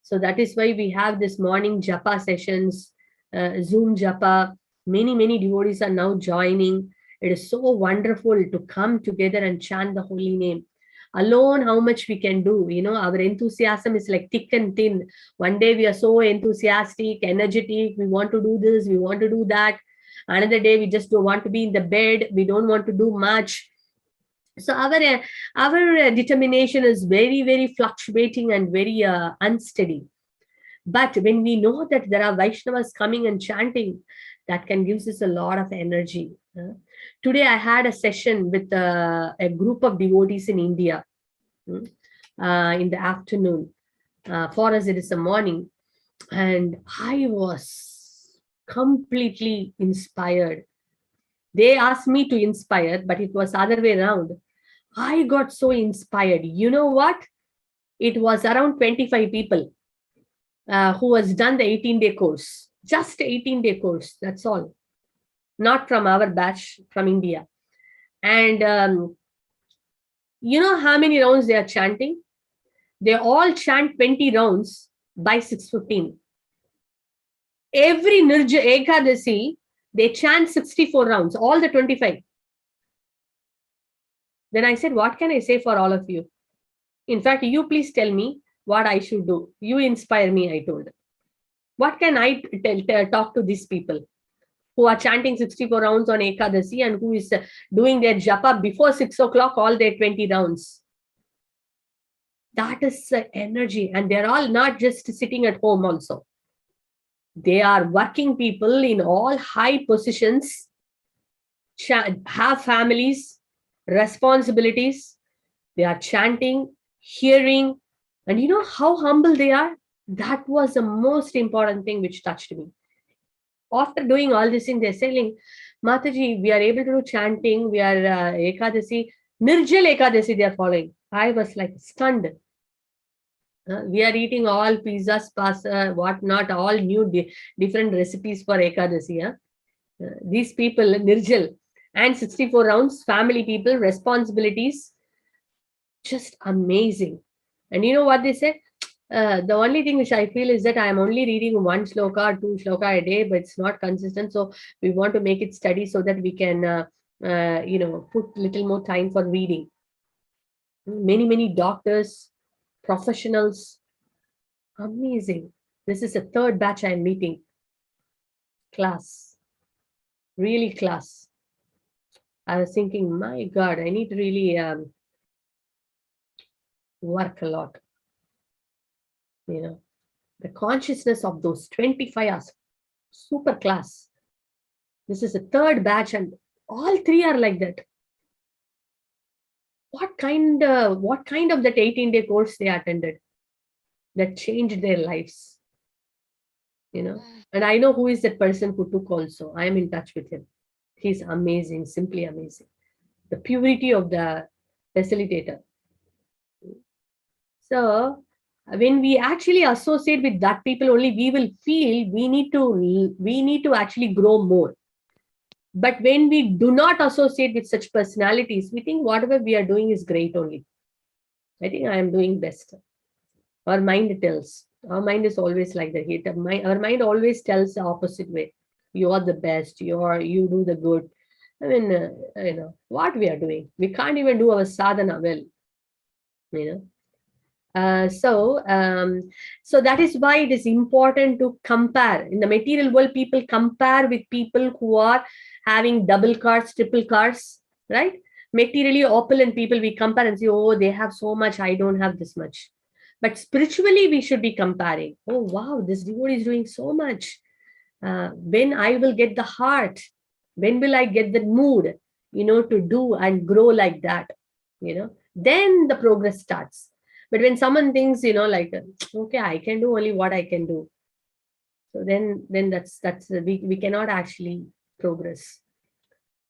So that is why we have this morning japa sessions, Zoom japa. Many devotees are now joining. It is so wonderful to come together and chant the holy name. Alone, how much we can do, our enthusiasm is like thick and thin. One day we are so enthusiastic, energetic, we want to do this, we want to do that. Another day we just don't want to be in the bed, we don't want to do much. So our determination is very fluctuating and very unsteady. But when we know that there are Vaishnavas coming and chanting, that can give us a lot of energy. Today I had a session with a group of devotees in India in the afternoon. For us, it is the morning. And I was completely inspired. They asked me to inspire, but it was the other way around. I got so inspired. You know what? It was around 25 people who has done the 18-day course. Just 18-day course. That's all. Not from our batch, from India. And you know how many rounds they are chanting? They all chant 20 rounds by 6:15. Every Nirja Ekadasi, they chant 64 rounds, all the 25. Then I said, what can I say for all of you? In fact, you please tell me what I should do. You inspire me, I told. What can I talk to these people who are chanting 64 rounds on Ekadasi and who is doing their japa before 6 o'clock, all their 20 rounds? That is the energy. And they're all not just sitting at home also. They are working people in all high positions, have families, responsibilities. They are chanting, hearing, and you know how humble they are? That was the most important thing which touched me. After doing all this thing, they're saying, Mataji, we are able to do chanting, we are Ekadasi, Nirjal Ekadasi they are following. I was like stunned. We are eating all pizzas, pasta, whatnot, all new different recipes for Ekadasi. These people, Nirjal, and 64 rounds, family people, responsibilities, just amazing. And you know what they said? The only thing which I feel is that I am only reading 1 shloka or 2 shloka a day, but it's not consistent. So we want to make it steady so that we can, put little more time for reading. Many doctors, professionals, amazing. This is the 3rd batch I am meeting. Class, really class. I was thinking, my God, I need to really work a lot. You know, the consciousness of those 25 hours, super class. This is the 3rd batch and all 3 are like that. What kind of that 18-day course they attended that changed their lives? You know, and I know who is that person who took also. I am in touch with him. He's amazing, simply amazing. The purity of the facilitator. So when we actually associate with that people only, we will feel we need to actually grow more. But when we do not associate with such personalities, we think whatever we are doing is great only. I think I am doing best. Our mind tells. Our mind is always like that. Our mind always tells the opposite way. You are the best. You do the good. I mean, what we are doing. We can't even do our sadhana well. So that is why it is important to compare. In the material world, people compare with people who are having double cars, triple cars, right? Materially opulent people, we compare and say, oh, they have so much, I don't have this much. But spiritually, we should be comparing. Oh, wow, this devotee is doing so much. When I will get the heart, when will I get the mood, to do and grow like that, then the progress starts. But when someone thinks, okay, I can do only what I can do. So then we cannot actually progress.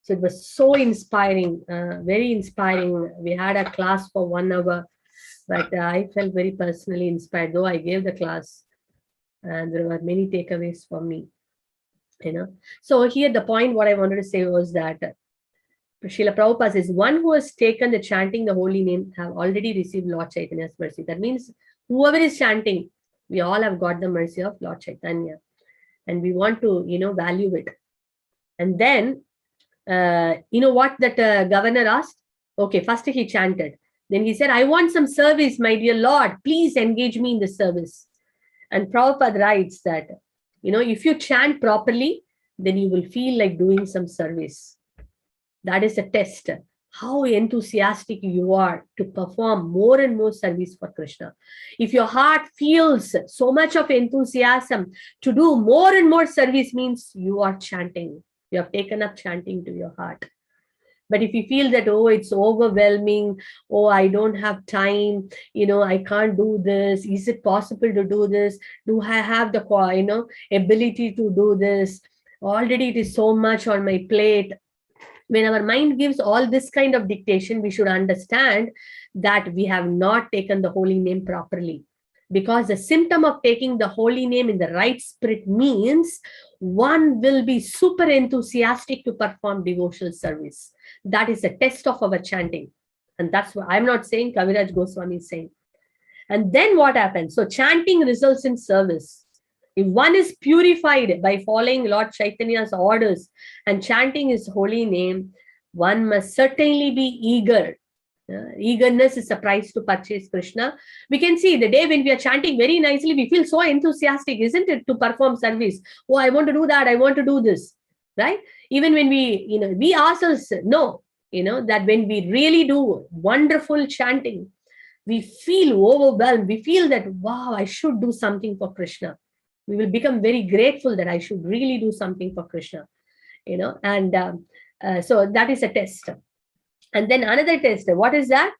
So it was so inspiring, very inspiring. We had a class for 1 hour, but I felt very personally inspired, though I gave the class and there were many takeaways for me, So here the point what I wanted to say was that Srila Prabhupada says, one who has taken the chanting the holy name have already received Lord Chaitanya's mercy. That means whoever is chanting, we all have got the mercy of Lord Chaitanya. And we want to, value it. And then, what that governor asked? Okay, first he chanted. Then he said, I want some service, my dear Lord. Please engage me in the service. And Prabhupada writes that, if you chant properly, then you will feel like doing some service. That is a test, how enthusiastic you are to perform more and more service for Krishna. If your heart feels so much of enthusiasm to do more and more service, means you are chanting. You have taken up chanting to your heart. But if you feel that, oh, it's overwhelming, oh, I don't have time, I can't do this. Is it possible to do this? Do I have the, ability to do this? Already it is so much on my plate. When our mind gives all this kind of dictation, we should understand that we have not taken the holy name properly. Because the symptom of taking the holy name in the right spirit means one will be super enthusiastic to perform devotional service. That is a test of our chanting. And that's what I'm not saying, Kaviraj Goswami is saying. And then what happens? So chanting results in service. If one is purified by following Lord Chaitanya's orders and chanting his holy name, one must certainly be eager. Eagerness is a price to purchase Krishna. We can see the day when we are chanting very nicely, we feel so enthusiastic, isn't it, to perform service? Oh, I want to do that. I want to do this, right? Even when we ourselves know, that when we really do wonderful chanting, we feel overwhelmed. We feel that, wow, I should do something for Krishna. We will become very grateful that I should really do something for Krishna, and so that is a test. And then another test, what is that?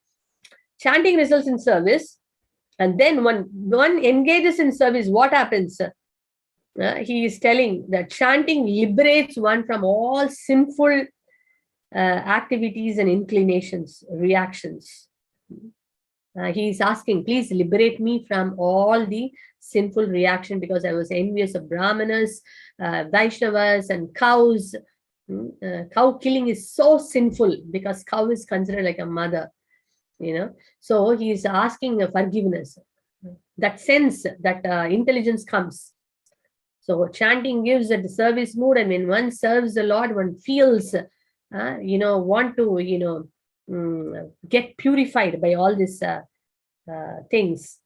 Chanting results in service. And then when one engages in service, what happens? He is telling that chanting liberates one from all sinful activities and inclinations, reactions. He is asking, please liberate me from all the sinful reaction, because I was envious of Brahmanas, Vaishnavas, and cows. Cow killing is so sinful because cow is considered like a mother, So he is asking forgiveness. That sense, that intelligence comes. So chanting gives a service mood, and when one serves the Lord, one feels, want to, get purified by all these things.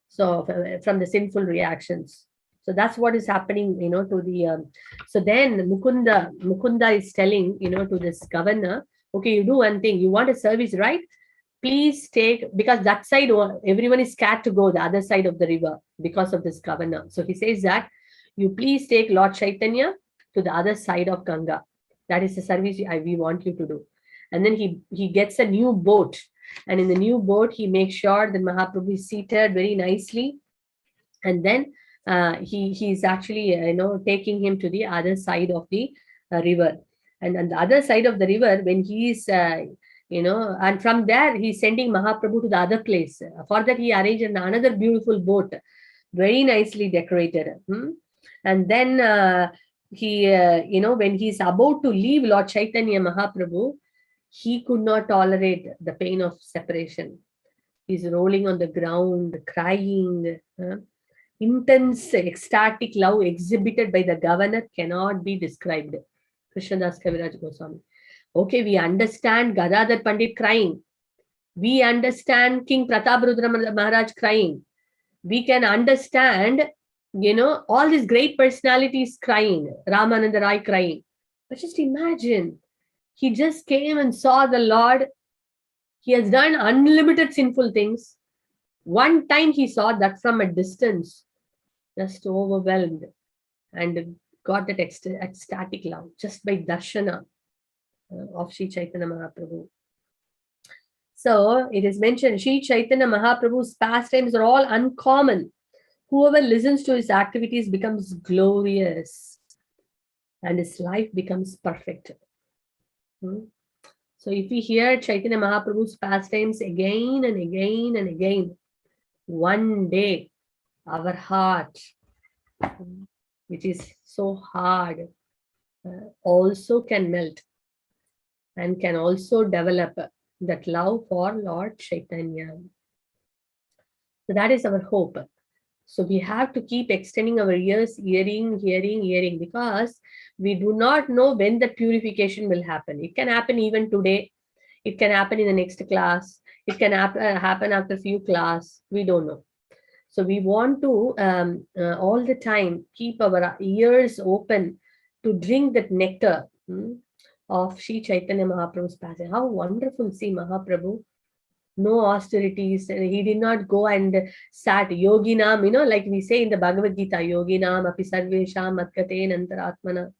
So from the sinful reactions. So that's what is happening, to the. So then Mukunda is telling, to this governor, okay, you do one thing. You want a service, right? Please take, because that side, everyone is scared to go the other side of the river because of this governor. So he says that you please take Lord Chaitanya to the other side of Ganga. That is the service we want you to do. And then he gets a new boat. And in the new boat, he makes sure that Mahaprabhu is seated very nicely. And then he's actually, taking him to the other side of the river. And on the other side of the river, when he's, and from there, he's sending Mahaprabhu to the other place. For that, he arranged another beautiful boat, very nicely decorated. And then when he's about to leave Lord Chaitanya Mahaprabhu, he could not tolerate the pain of separation. He's rolling on the ground, crying. Intense, ecstatic love exhibited by the governor cannot be described. Krishnadas Kaviraj Goswami. Okay, we understand Gadadhar Pandit crying. We understand King Prataparudra Maharaj crying. We can understand, all these great personalities crying. Ramananda Rai crying. But just imagine, he just came and saw the Lord. He has done unlimited sinful things. One time he saw that from a distance, just overwhelmed, and got that ecstatic love just by darshana of Sri Chaitanya Mahaprabhu. So it is mentioned, Sri Chaitanya Mahaprabhu's pastimes are all uncommon. Whoever listens to his activities becomes glorious and his life becomes perfect. So if we hear Chaitanya Mahaprabhu's pastimes again and again and again, one day our heart, which is so hard, also can melt and can also develop that love for Lord Chaitanya. So that is our hope. So we have to keep extending our ears, hearing, because we do not know when the purification will happen. It can happen even today. It can happen in the next class. It can happen after a few classes. We don't know. So we want to all the time keep our ears open to drink that nectar of Sri Chaitanya Mahaprabhu's passage. How wonderful, see Mahaprabhu. No austerities. He did not go and start yoginam, like we say in the Bhagavad Gita, yoginam api sarvesham matkate nantaratmana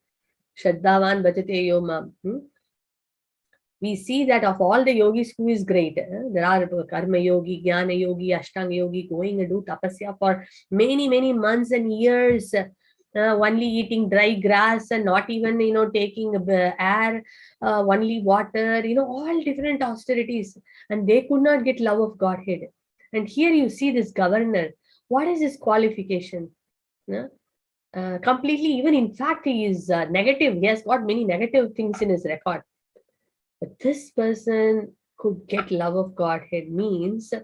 shraddhavan bhajate yomam. We see that of all the yogis, who is great? There are karma yogi, jnana yogi, ashtanga yogi going and do tapasya for many, many months and years, only eating dry grass and not even, taking air, only water, all different austerities. And they could not get love of Godhead. And here you see this governor. What is his qualification? Yeah? Completely, even in fact, he is negative. He has got many negative things in his record. But this person could get love of Godhead means,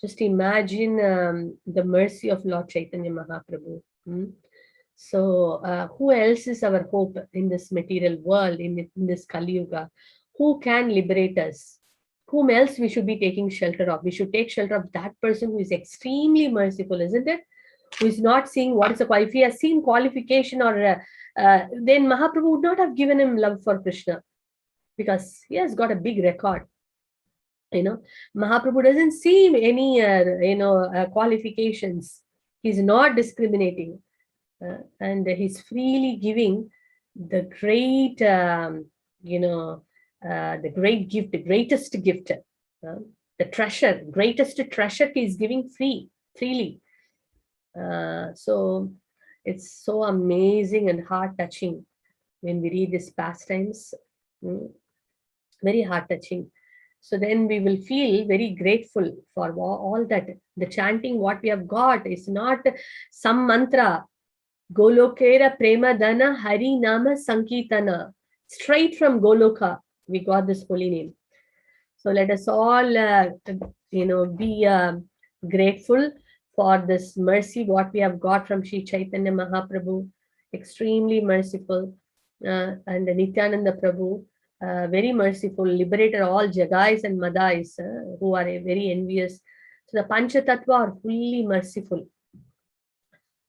just imagine the mercy of Lord Chaitanya Mahaprabhu. So who else is our hope in this material world, in this Kali Yuga? Who can liberate us? Whom else we should be taking shelter of? We should take shelter of that person who is extremely merciful, isn't it? Who is not seeing what is the quality. If he has seen qualification, or then Mahaprabhu would not have given him love for Krishna, because he has got a big record. Mahaprabhu doesn't see any qualifications. He's not discriminating, and he's freely giving the great the great gift, the greatest gift, the treasure, greatest treasure he is giving freely. So it's so amazing and heart-touching when we read these pastimes. Very heart-touching. So then we will feel very grateful for all that. The chanting, what we have got, is not some mantra. Golokera Prema Dana Hari Nama Sankirtana. Straight from Goloka, we got this holy name. So let us all, be grateful for this mercy, what we have got from Sri Chaitanya Mahaprabhu. Extremely merciful. And Nityananda Prabhu, very merciful, liberated all Jagais and Madais who are very envious. So the Panchatattva are fully merciful.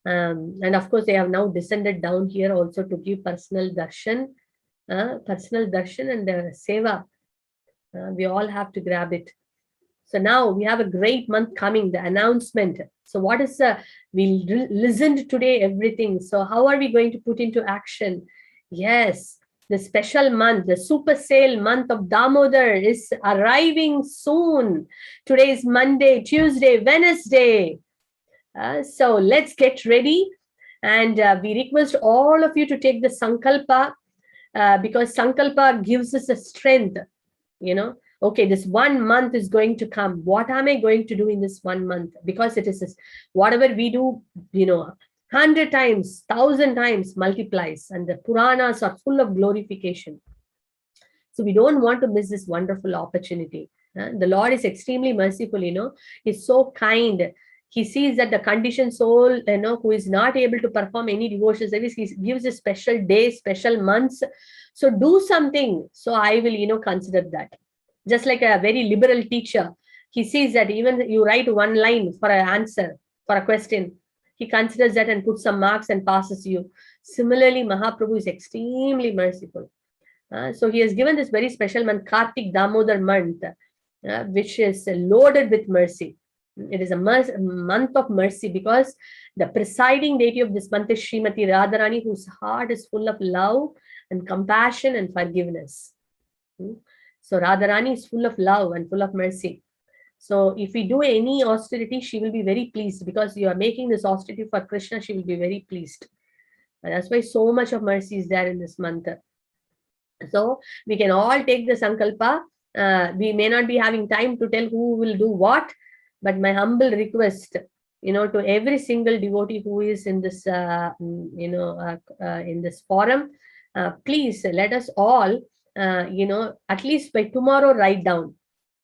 And of course, they have now descended down here also to give personal darshan and seva. We all have to grab it. So now we have a great month coming, the announcement. So what is we listened today, everything. So how are we going to put into action? Yes, the special month, the super sale month of Damodar is arriving soon. Today is Monday, Tuesday, Wednesday. So let's get ready, and we request all of you to take the Sankalpa, because Sankalpa gives us a strength, okay, this 1 month is going to come. What am I going to do in this 1 month? Because it is whatever we do, 100 times, 1,000 times multiplies, and the Puranas are full of glorification. So we don't want to miss this wonderful opportunity. The Lord is extremely merciful, He's so kind. He sees that the conditioned soul, who is not able to perform any devotional service, he gives a special day, special months. So do something. So I will, consider that. Just like a very liberal teacher, he sees that even you write 1 line for an answer, for a question, he considers that and puts some marks and passes you. Similarly, Mahaprabhu is extremely merciful. So he has given this very special month, Kartik Damodar month, which is loaded with mercy. It is a month of mercy, because the presiding deity of this month is Srimati Radharani, whose heart is full of love and compassion and forgiveness. So Radharani is full of love and full of mercy. So if we do any austerity, she will be very pleased, because you are making this austerity for Krishna. She will be very pleased. And that's why so much of mercy is there in this month. So we can all take the Sankalpa. We may not be having time to tell who will do what, but my humble request, to every single devotee who is in this, in this forum, please let us all, at least by tomorrow, write down.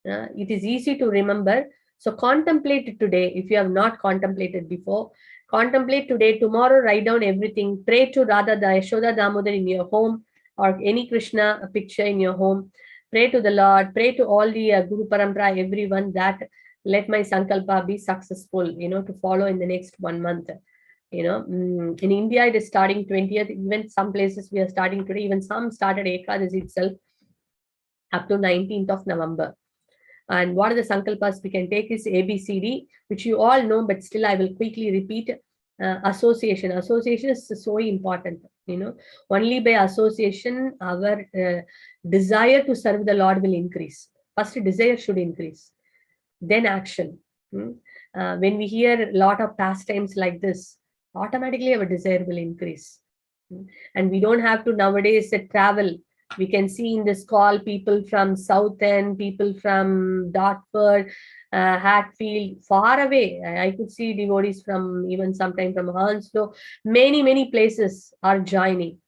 It is easy to remember. So contemplate it today. If you have not contemplated before, contemplate today. Tomorrow, write down everything. Pray to Radha, Yashoda, Damodar in your home, or any Krishna picture in your home. Pray to the Lord. Pray to all the Guru Parampara, everyone, that let my Sankalpa be successful, to follow in the next 1 month. In India, it is starting 20th. Even some places we are starting today. Even some started Ekadasi itself up to 19th of November. And what are the Sankalpas we can take is ABCD, which you all know, but still I will quickly repeat. Association. Association is so important. Only by association, our desire to serve the Lord will increase. First, desire should increase. Then action. When we hear a lot of pastimes like this, automatically our desire will increase. And we don't have to nowadays travel We can see in this call people from South End, people from Dartford, Hatfield, far away. I could see devotees from even sometime from Hounslow. Many places are joining.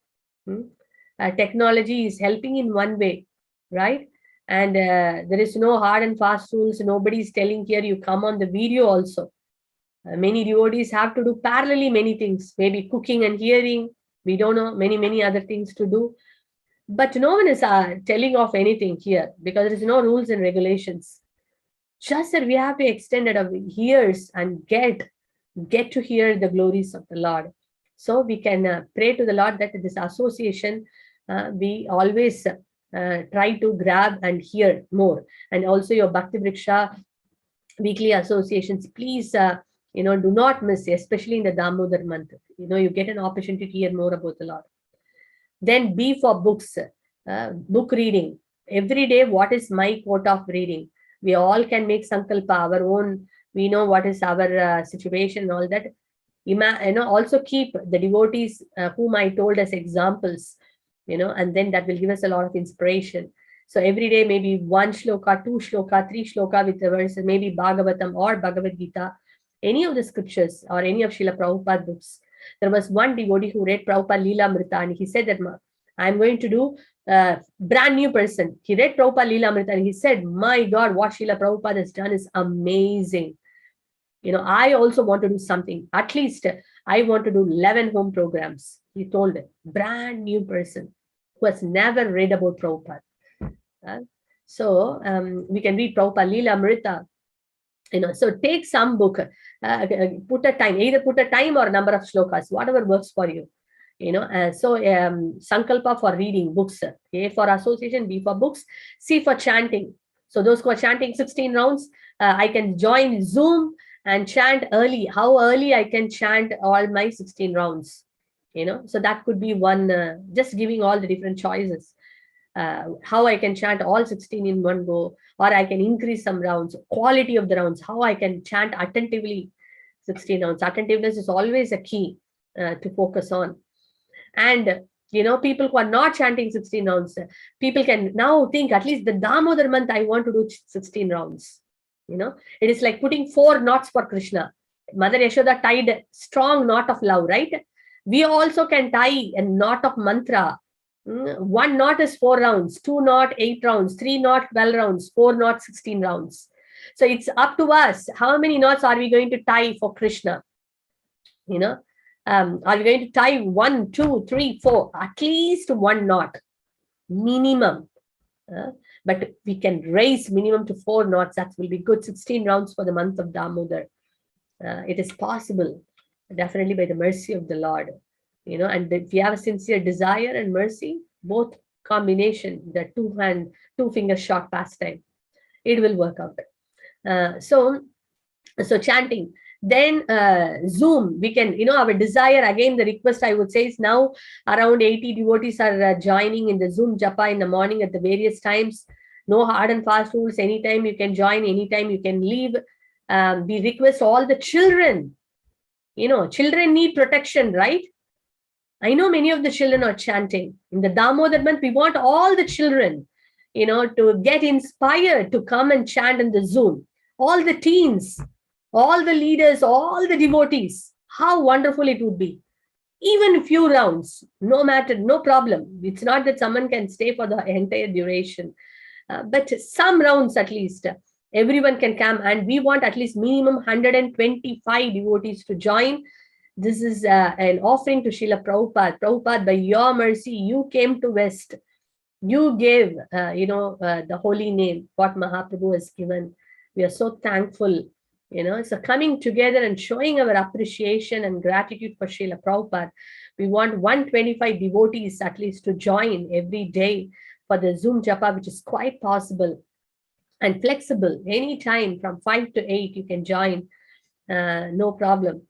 Technology is helping in one way, right? And there is no hard and fast rules. Nobody is telling here you come on the video also. Many devotees have to do parallelly many things, maybe cooking and hearing. We don't know, many other things to do. But no one is telling of anything here because there is no rules and regulations. Just that we have to extend our ears and get to hear the glories of the Lord. So we can pray to the Lord that this association, we always try to grab and hear more. And also your Bhakti Vriksha weekly associations, please, do not miss, especially in the Damodar month. You get an opportunity to hear more about the Lord. Then B for books, book reading. Every day, what is my quota of reading? We all can make sankalpa, our own. We know what is our situation and all that. Also keep the devotees whom I told as examples, and then that will give us a lot of inspiration. So every day, maybe 1 shloka, 2 shloka, 3 shloka with the verses, maybe Bhagavatam or Bhagavad Gita, any of the scriptures or any of Srila Prabhupada books. There was one devotee who read Prabhupada Leela Amrita, and he said that I'm going to do brand new person. He read Prabhupada Leela Amrita and he said, my God, what Srila Prabhupada has done is amazing. I also want to do something. At least I want to do 11 home programs. He told it. Brand new person who has never read about Prabhupada. So we can read Prabhupada Leela Amrita. So take some book, put a time, either put a time or a number of shlokas, whatever works for you. Sankalpa for reading books, A for association, B for books, C for chanting. So those who are chanting 16 rounds, I can join Zoom and chant early. How early I can chant all my 16 rounds? So that could be one, just giving all the different choices. How I can chant all 16 in one go, or I can increase some rounds, quality of the rounds, how I can chant attentively 16 rounds. Attentiveness is always a key to focus on. And people who are not chanting 16 rounds, people can now think, at least the Damodar month, I want to do 16 rounds. It is like putting 4 knots for Krishna. Mother Yashoda tied strong knot of love, right? We also can tie a knot of mantra. 1 knot is 4 rounds, 2 knot 8 rounds, 3 knot 12 rounds, 4 knot 16 rounds. So it's up to us. How many knots are we going to tie for Krishna? Are we going to tie 1, 2, 3, 4? At least 1 knot minimum. But we can raise minimum to 4 knots. That will be good. 16 rounds for the month of Damodar. It is possible, definitely by the mercy of the Lord. And if you have a sincere desire and mercy, both combination, the 2-finger shot pastime, it will work out. So chanting. Then Zoom, we can, our desire, again, the request I would say is now around 80 devotees are joining in the Zoom Japa in the morning at the various times. No hard and fast rules. Anytime you can join, anytime you can leave. We request all the children. Children need protection, right? I know many of the children are chanting. In the Damodar month, we want all the children, to get inspired to come and chant in the Zoom. All the teens, all the leaders, all the devotees. How wonderful it would be. Even a few rounds, no matter, no problem. It's not that someone can stay for the entire duration. But some rounds at least, everyone can come. And we want at least minimum 125 devotees to join. This is an offering to Srila Prabhupada. Prabhupada, by your mercy, you came to West. You gave, the holy name, what Mahaprabhu has given. We are so thankful. So coming together and showing our appreciation and gratitude for Srila Prabhupada. We want 125 devotees at least to join every day for the Zoom Japa, which is quite possible and flexible. Anytime from 5 to 8, you can join. No problem.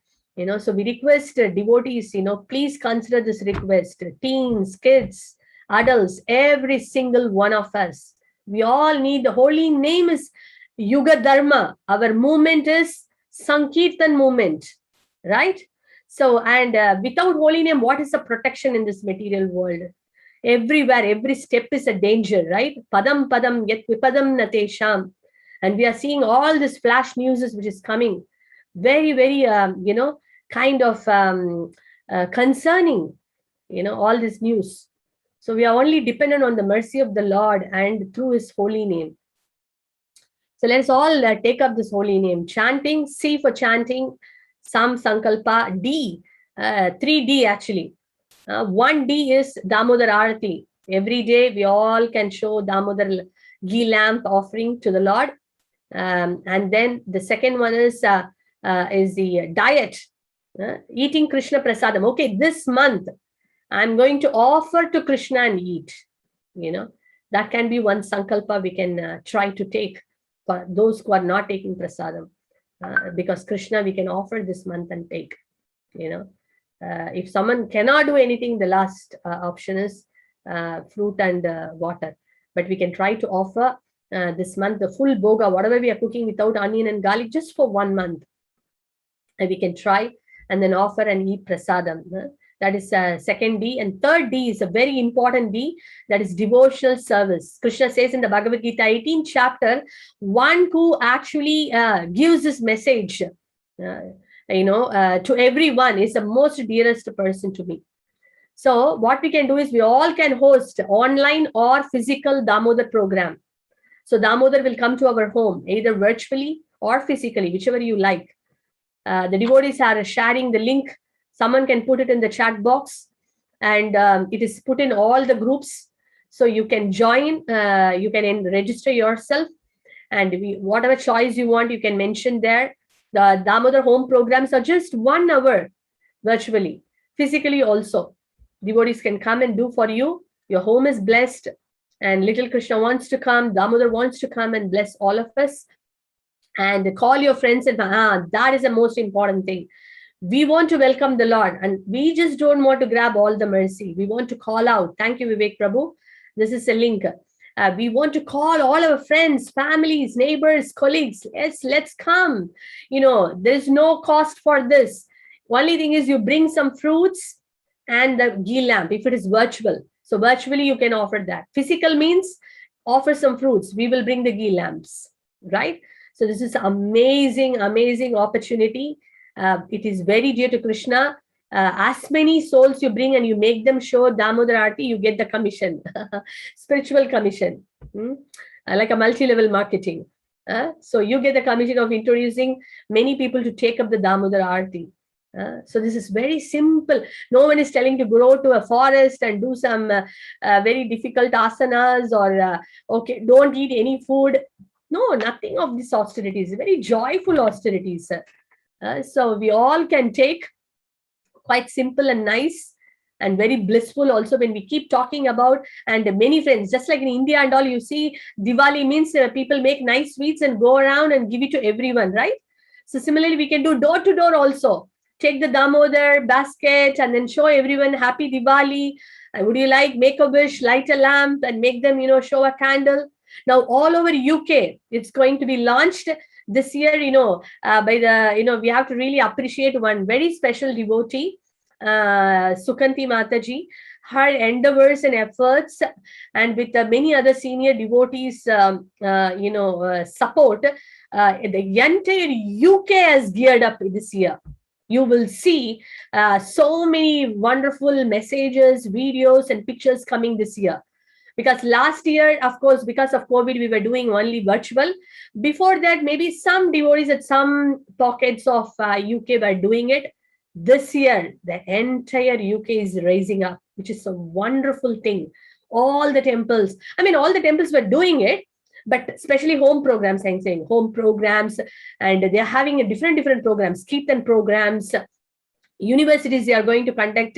So we request devotees, please consider this request. Teens, kids, adults, every single one of us. We all need, the holy name is Yuga Dharma. Our movement is Sankirtan movement, right? So, and without holy name, what is the protection in this material world? Everywhere, every step is a danger, right? Padam padam yet vipadam natesham. And we are seeing all this flash news which is coming. Very, very, kind of concerning, all this news. So we are only dependent on the mercy of the Lord and through his holy name. So let's all take up this holy name. Chanting, C for chanting, Sam Sankalpa, D, 3D actually. 1D is Damodar Arati. Every day we all can show Damodar ghee lamp offering to the Lord. And then the second one is the diet, eating Krishna Prasadam. Okay, this month I'm going to offer to Krishna and eat. That can be one sankalpa we can try to take for those who are not taking prasadam, because Krishna we can offer this month and take. If someone cannot do anything, the last option is fruit and water. But we can try to offer this month the full boga, whatever we are cooking without onion and garlic, just for 1 month. And we can try and then offer and eat prasadam. That is second D. And third D is a very important D, that is devotional service. Krishna says in the Bhagavad Gita 18th chapter, one who actually gives this message to everyone is the most dearest person to me. So what we can do is we all can host online or physical Damodar program. So Damodar will come to our home, either virtually or physically, whichever you like. The devotees are sharing the link. Someone can put it in the chat box, and it is put in all the groups. So you can join, you can register yourself, and whatever choice you want, you can mention there. The Damodar home programs are just 1 hour virtually, physically also. Devotees can come and do for you. Your home is blessed, and little Krishna wants to come, Damodar wants to come and bless all of us. And call your friends, and that is the most important thing. We want to welcome the Lord, and we just don't want to grab all the mercy. We want to call out. Thank you, Vivek Prabhu. This is a link. We want to call all our friends, families, neighbors, colleagues. Let's come. There's no cost for this. Only thing is you bring some fruits and the ghee lamp if it is virtual. So virtually you can offer that. Physical means offer some fruits. We will bring the ghee lamps, right? So this is amazing, amazing opportunity. It is very dear to Krishna. As many souls you bring and you make them show Damodar Arati, you get the commission, spiritual commission, like a multi-level marketing. So you get the commission of introducing many people to take up the Damodar Arati. So this is very simple. No one is telling to go to a forest and do some very difficult asanas, or okay, don't eat any food. No, nothing of these austerities. Very joyful austerities. So we all can take, quite simple and nice and very blissful also when we keep talking about. And many friends, just like in India and all, you see Diwali means people make nice sweets and go around and give it to everyone, right? So similarly, we can do door to door also. Take the Damodar basket and then show everyone happy Diwali. And would you like make a wish, light a lamp and make them, show a candle. Now all over UK, it's going to be launched this year, by the, we have to really appreciate one very special devotee, Sukanti Mataji, her endeavors and efforts, and with many other senior devotees, support, the entire UK has geared up this year. You will see so many wonderful messages, videos, and pictures coming this year. Because last year, of course, because of COVID, we were doing only virtual. Before that, maybe some devotees at some pockets of UK were doing it. This year, the entire UK is raising up, which is a wonderful thing. All the temples, all the temples were doing it, but especially home programs, I'm saying home programs, and they're having a different programs, Kirtan programs. Universities, they are going to conduct,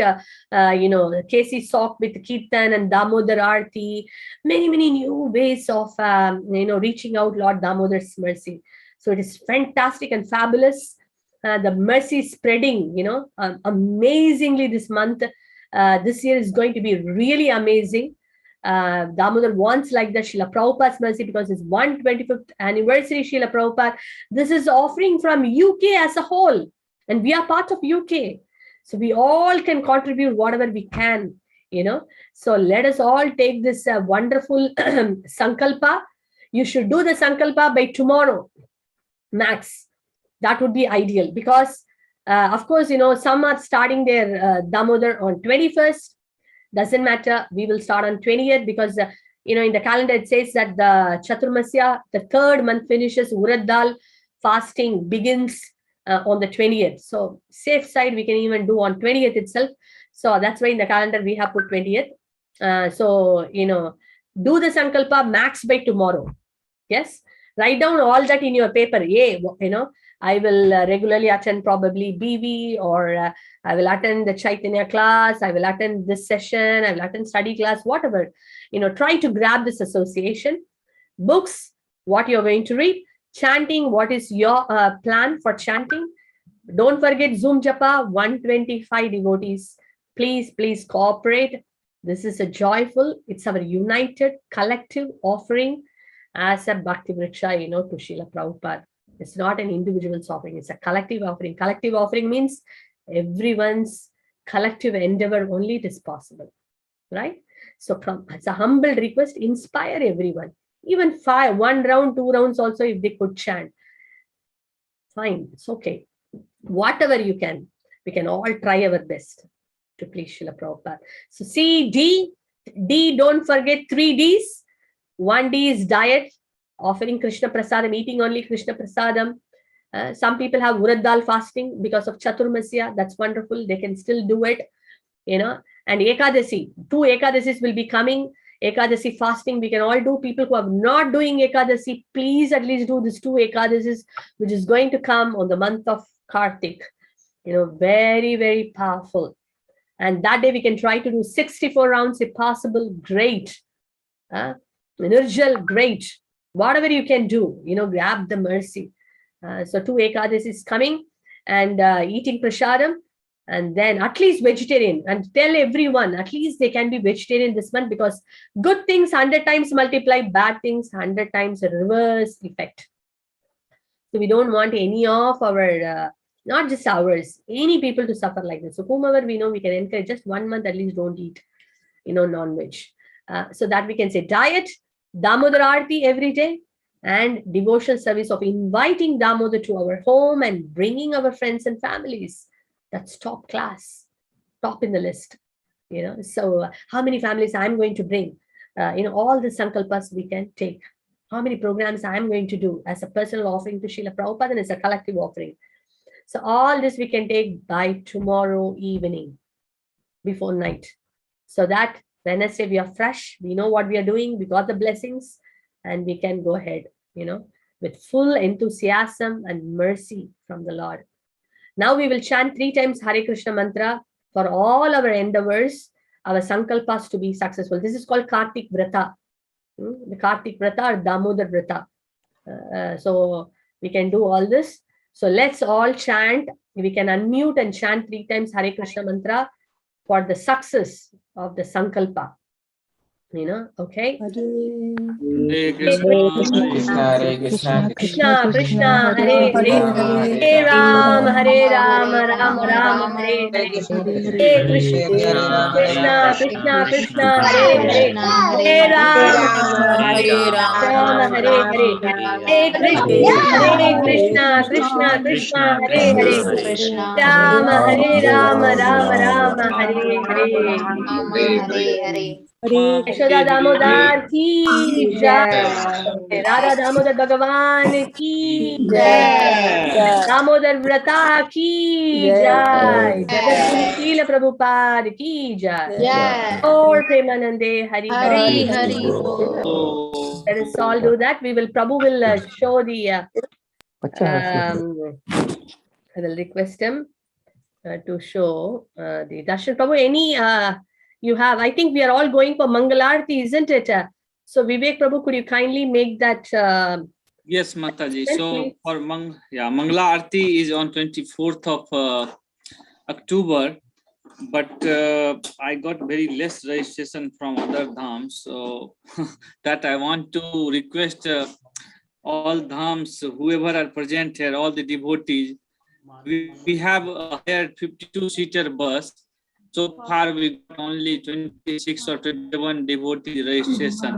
KC Sock with Kirtan and Damodar Arti, many new ways of, reaching out Lord Damodar's mercy. So it is fantastic and fabulous. The mercy is spreading, amazingly this month. This year is going to be really amazing. Damodar wants like the Srila Prabhupada's mercy because it's 125th anniversary Srila Prabhupada. This is offering from UK as a whole. And we are part of UK. So we all can contribute whatever we can So let us all take this wonderful sankalpa. You should do the sankalpa by tomorrow, max. That would be ideal, because of course, some are starting their Damodar on 21st. Doesn't matter. We will start on 20th, because in the calendar it says that the Chaturmasya, the third month, finishes. Urad Dal fasting begins on the 20th. So safe side, we can even do on 20th itself. So that's why in the calendar we have put 20th. So do the sankalpa max by tomorrow. Yes, write down all that in your paper. I will regularly attend probably BV, or I will attend the Chaitanya class, I will attend this session, I will attend study class, whatever. Try to grab this association. Books, what you're going to read. Chanting, what is your plan for chanting? Don't forget Zoom Japa, 125 devotees. Please cooperate. This is a joyful, it's our united collective offering as a Bhakti Vriksha, to Srila Prabhupada. It's not an individual's offering, it's a collective offering. Collective offering means everyone's collective endeavor only it is possible, right? So it's a humble request, inspire everyone. Even 1 round, 2 rounds also, if they could chant. Fine, it's okay. Whatever you can, we can all try our best to please Srila Prabhupada. So see, D, don't forget 3 Ds. 1 D is diet, offering Krishna Prasadam, eating only Krishna Prasadam. Some people have Urad Dal fasting because of Chaturmasya. That's wonderful. They can still do it, And Ekadasi, 2 Ekadasis will be coming. Ekadasi fasting, we can all do. People who are not doing Ekadasi, please at least do this 2 Ekadasis, which is going to come on the month of Kartik. Very, very powerful. And that day we can try to do 64 rounds if possible. Great. Nirjal, great. Whatever you can do, grab the mercy. So 2 Ekadasis is coming, and eating prasadam, and then at least vegetarian, and tell everyone at least they can be vegetarian this month, because good things 100 times multiply, bad things 100 times reverse effect. So we don't want any of our, not just ours, any people to suffer like this. So whomever we know, we can encourage just 1 month at least don't eat, non-veg. So that we can say diet, Damodar Aarti every day, and devotional service of inviting Damodar to our home and bringing our friends and families. That's top class, top in the list. So how many families I'm going to bring? All the sankalpas we can take. How many programs I'm going to do as a personal offering to Srila Prabhupada and as a collective offering. So all this we can take by tomorrow evening, before night. So that Wednesday we are fresh, we know what we are doing, we got the blessings, and we can go ahead, with full enthusiasm and mercy from the Lord. Now we will chant 3 times Hare Krishna mantra for all our endeavors, our sankalpas to be successful. This is called Kartik Vrata. The Kartik Vrata or Damodar Vrata. So we can do all this. So let's all chant. We can unmute and chant 3 times Hare Krishna mantra for the success of the sankalpa. Okay? Hare Krishna, Hare Krishna, Krishna Krishna, Hare Hare, Hare Ram, Ram Ram, Hare Hare, Hare Krishna, Krishna Krishna, Krishna Hare Hare, Hare Ram, Hare Hare, Hare Krishna, Krishna Krishna, Hare Hare, Ram, Ram Hare Hare. Yashoda Damodar की जय, राधा दामोदर भगवान की जय, दामोदर व्रता की जय, जगतगुरु शील प्रभुपाद की जय, और प्रेमानंदे हरि हरि बोल. Let us all do that. Prabhu will show the, I will request him to show the darshan. Prabhu, any you have, I think we are all going for Mangalarti, isn't it? So Vivek Prabhu, could you kindly make that? Yes, Mataji. So for Mangala Arti is on 24th of October, but I got very less registration from other dhams, so that I want to request all dhams, whoever are present here, all the devotees, we have hired 52-seater bus. So far, we got only 26 or 21 devotee registration.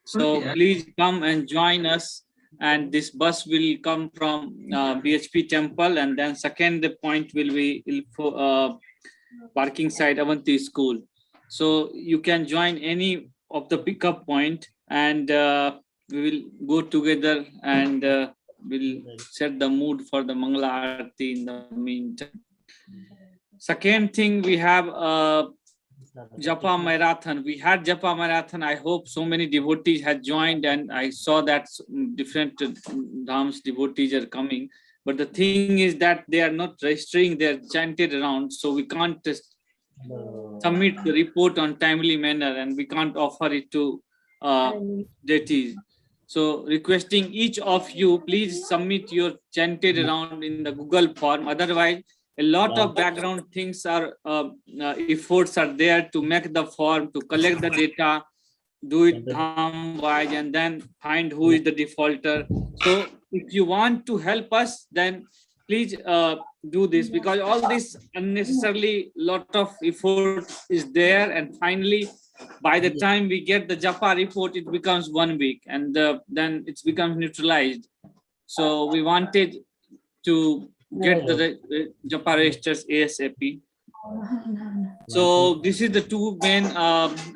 So please come and join us. And this bus will come from BHP Temple, and then second point will be parking side Avanti School. So you can join any of the pickup point, and we will go together and we'll set the mood for the Mangala Aarti in the meantime. Second thing, we have Japa Marathon. We had Japa Marathon. I hope so many devotees had joined, and I saw that different dhams devotees are coming. But the thing is that they are not registering their chanted around, so we can't submit the report on timely manner, and we can't offer it to deities. So requesting each of you, please submit your chanted around in the Google form. Otherwise, a lot of background things are efforts are there to make the form, to collect the data, do it dham wise, and then find who is the defaulter. So if you want to help us, then please do this, because all this unnecessarily lot of effort is there, and finally by the time we get the Japa report, it becomes 1 week, and then it's becomes neutralized. So we wanted to get the Japa registers ASAP. So this is the two main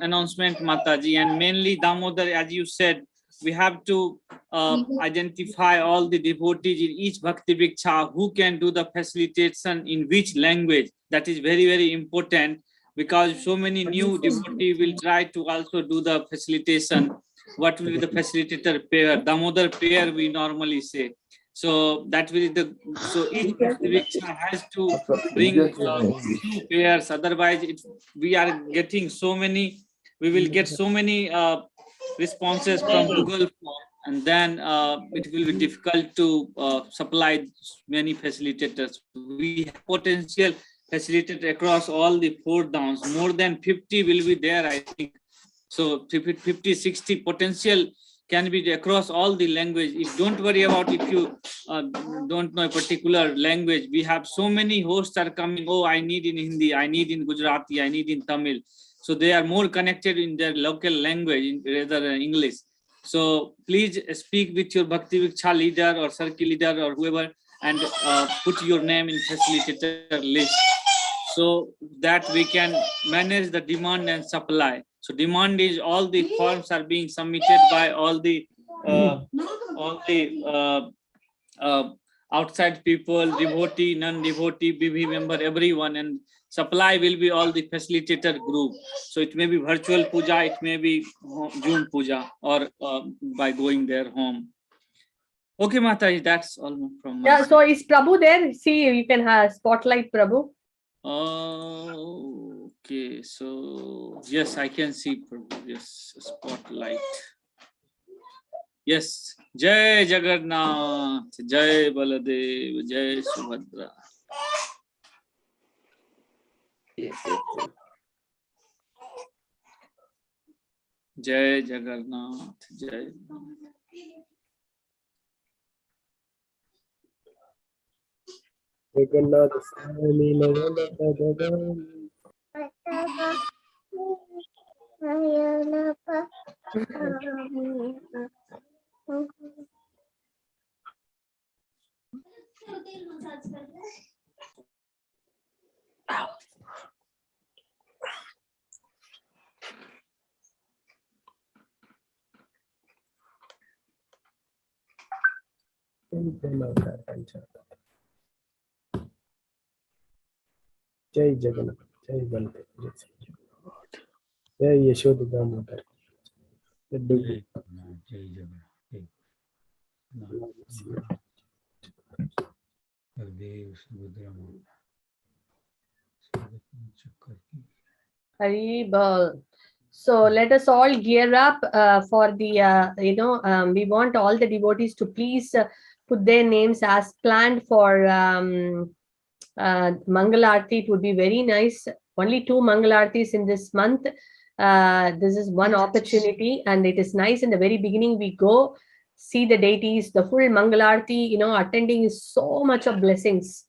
announcement, Mataji, and mainly Damodar, as you said, we have to identify all the devotees in each Bhakti Vriksha who can do the facilitation in which language. That is very, very important, because so many new devotees will try to also do the facilitation. What will be the facilitator pair? Damodar pair, we normally say. So that will the each Vriksha has to bring two pairs. Otherwise, we are getting so many. We will get so many responses from Google form, and then it will be difficult to supply many facilitators. We have potential facilitator across all the 4 downs. More than 50 will be there, I think. So 50, 60 potential can be across all the language. If don't worry about if you don't know a particular language. We have so many hosts are coming. Oh, I need in Hindi, I need in Gujarati, I need in Tamil. So they are more connected in their local language rather than English. So please speak with your Bhakti Vriksha leader or circle leader or whoever, and put your name in facilitator list, so that we can manage the demand and supply. So demand is all the forms are being submitted by all the outside people, devotee, non-devotee, BB member, everyone, and supply will be all the facilitator group. So it may be virtual puja, it may be Zoom puja, or by going their home. Okay, Mataji, that's all from my side. So is Prabhu there? See, you can have spotlight Prabhu. Okay, so yes, I can see Prabhu. Yes, spotlight. Yes, Jai Jagannath, Jai Baladev, Jai Subhadra. Jai Jagannath, Jai. Jagannath Jai Jagannath, Jai Baladev, Jai Yashoda Damodar. Jai Jagannath, Baladev, Subhadra. Hari Bol. So let us all gear up for the, we want all the devotees to please put their names as planned for Mangala Aarti. It would be very nice. Only 2 Mangala Aartis in this month. This is one opportunity, and it is nice in the very beginning. We go see the deities, the full Mangala Aarti, attending is so much of blessings.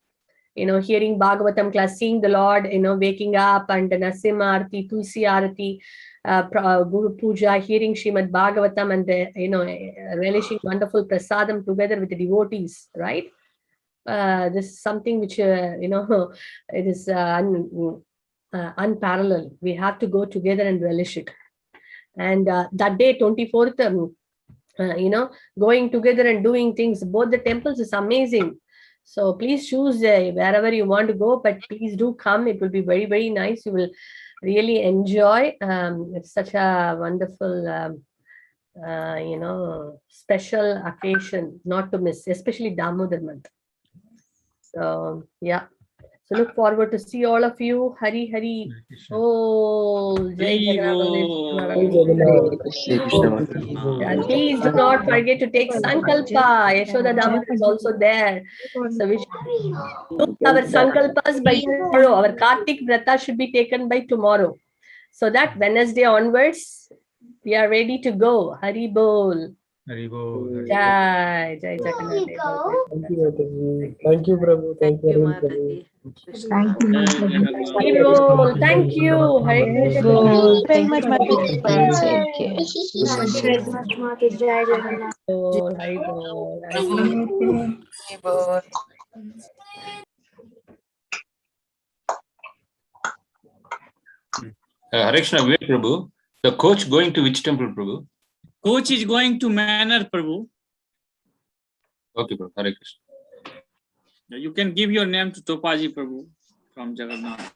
hearing Bhagavatam class, seeing the Lord, waking up, and Nasimha Arati, Tulsi Arati, Guru Puja, hearing Srimad Bhagavatam, and relishing wonderful prasadam together with the devotees, right? This is something which it is unparalleled. We have to go together and relish it. And that day, 24th, going together and doing things, both the temples is amazing. So please choose wherever you want to go, but please do come. It will be very, very nice. You will really enjoy. It's such a wonderful, special occasion not to miss, especially Damodar month. So yeah. So look forward to see all of you. Hari Hari. Oh, Jai Hari Jagannath. And please do not forget to take Sankalpa. Yashoda Damodar is also there. So we should do our Sankalpas by tomorrow. Our Kartik Vrata should be taken by tomorrow. So that Wednesday onwards, we are ready to go. Hari Bol. Hari Bol. Jai Jagannath. Thank you, Mataji. Thank you, Prabhu. Thank you, Arun Prabhu. Thank you, Hari Bol. Thank you. Hare Krishna. very much, Mataji. Thank you. Bol, Hari Bol, Hari Bol. Hare Krishna, wait, Prabhu. The coach going to which temple, Prabhu? Coach is going to Manor, Prabhu. Okay, Prabhu. Hare Krishna. You can give your name to Topaji, Prabhu, from Jagannath.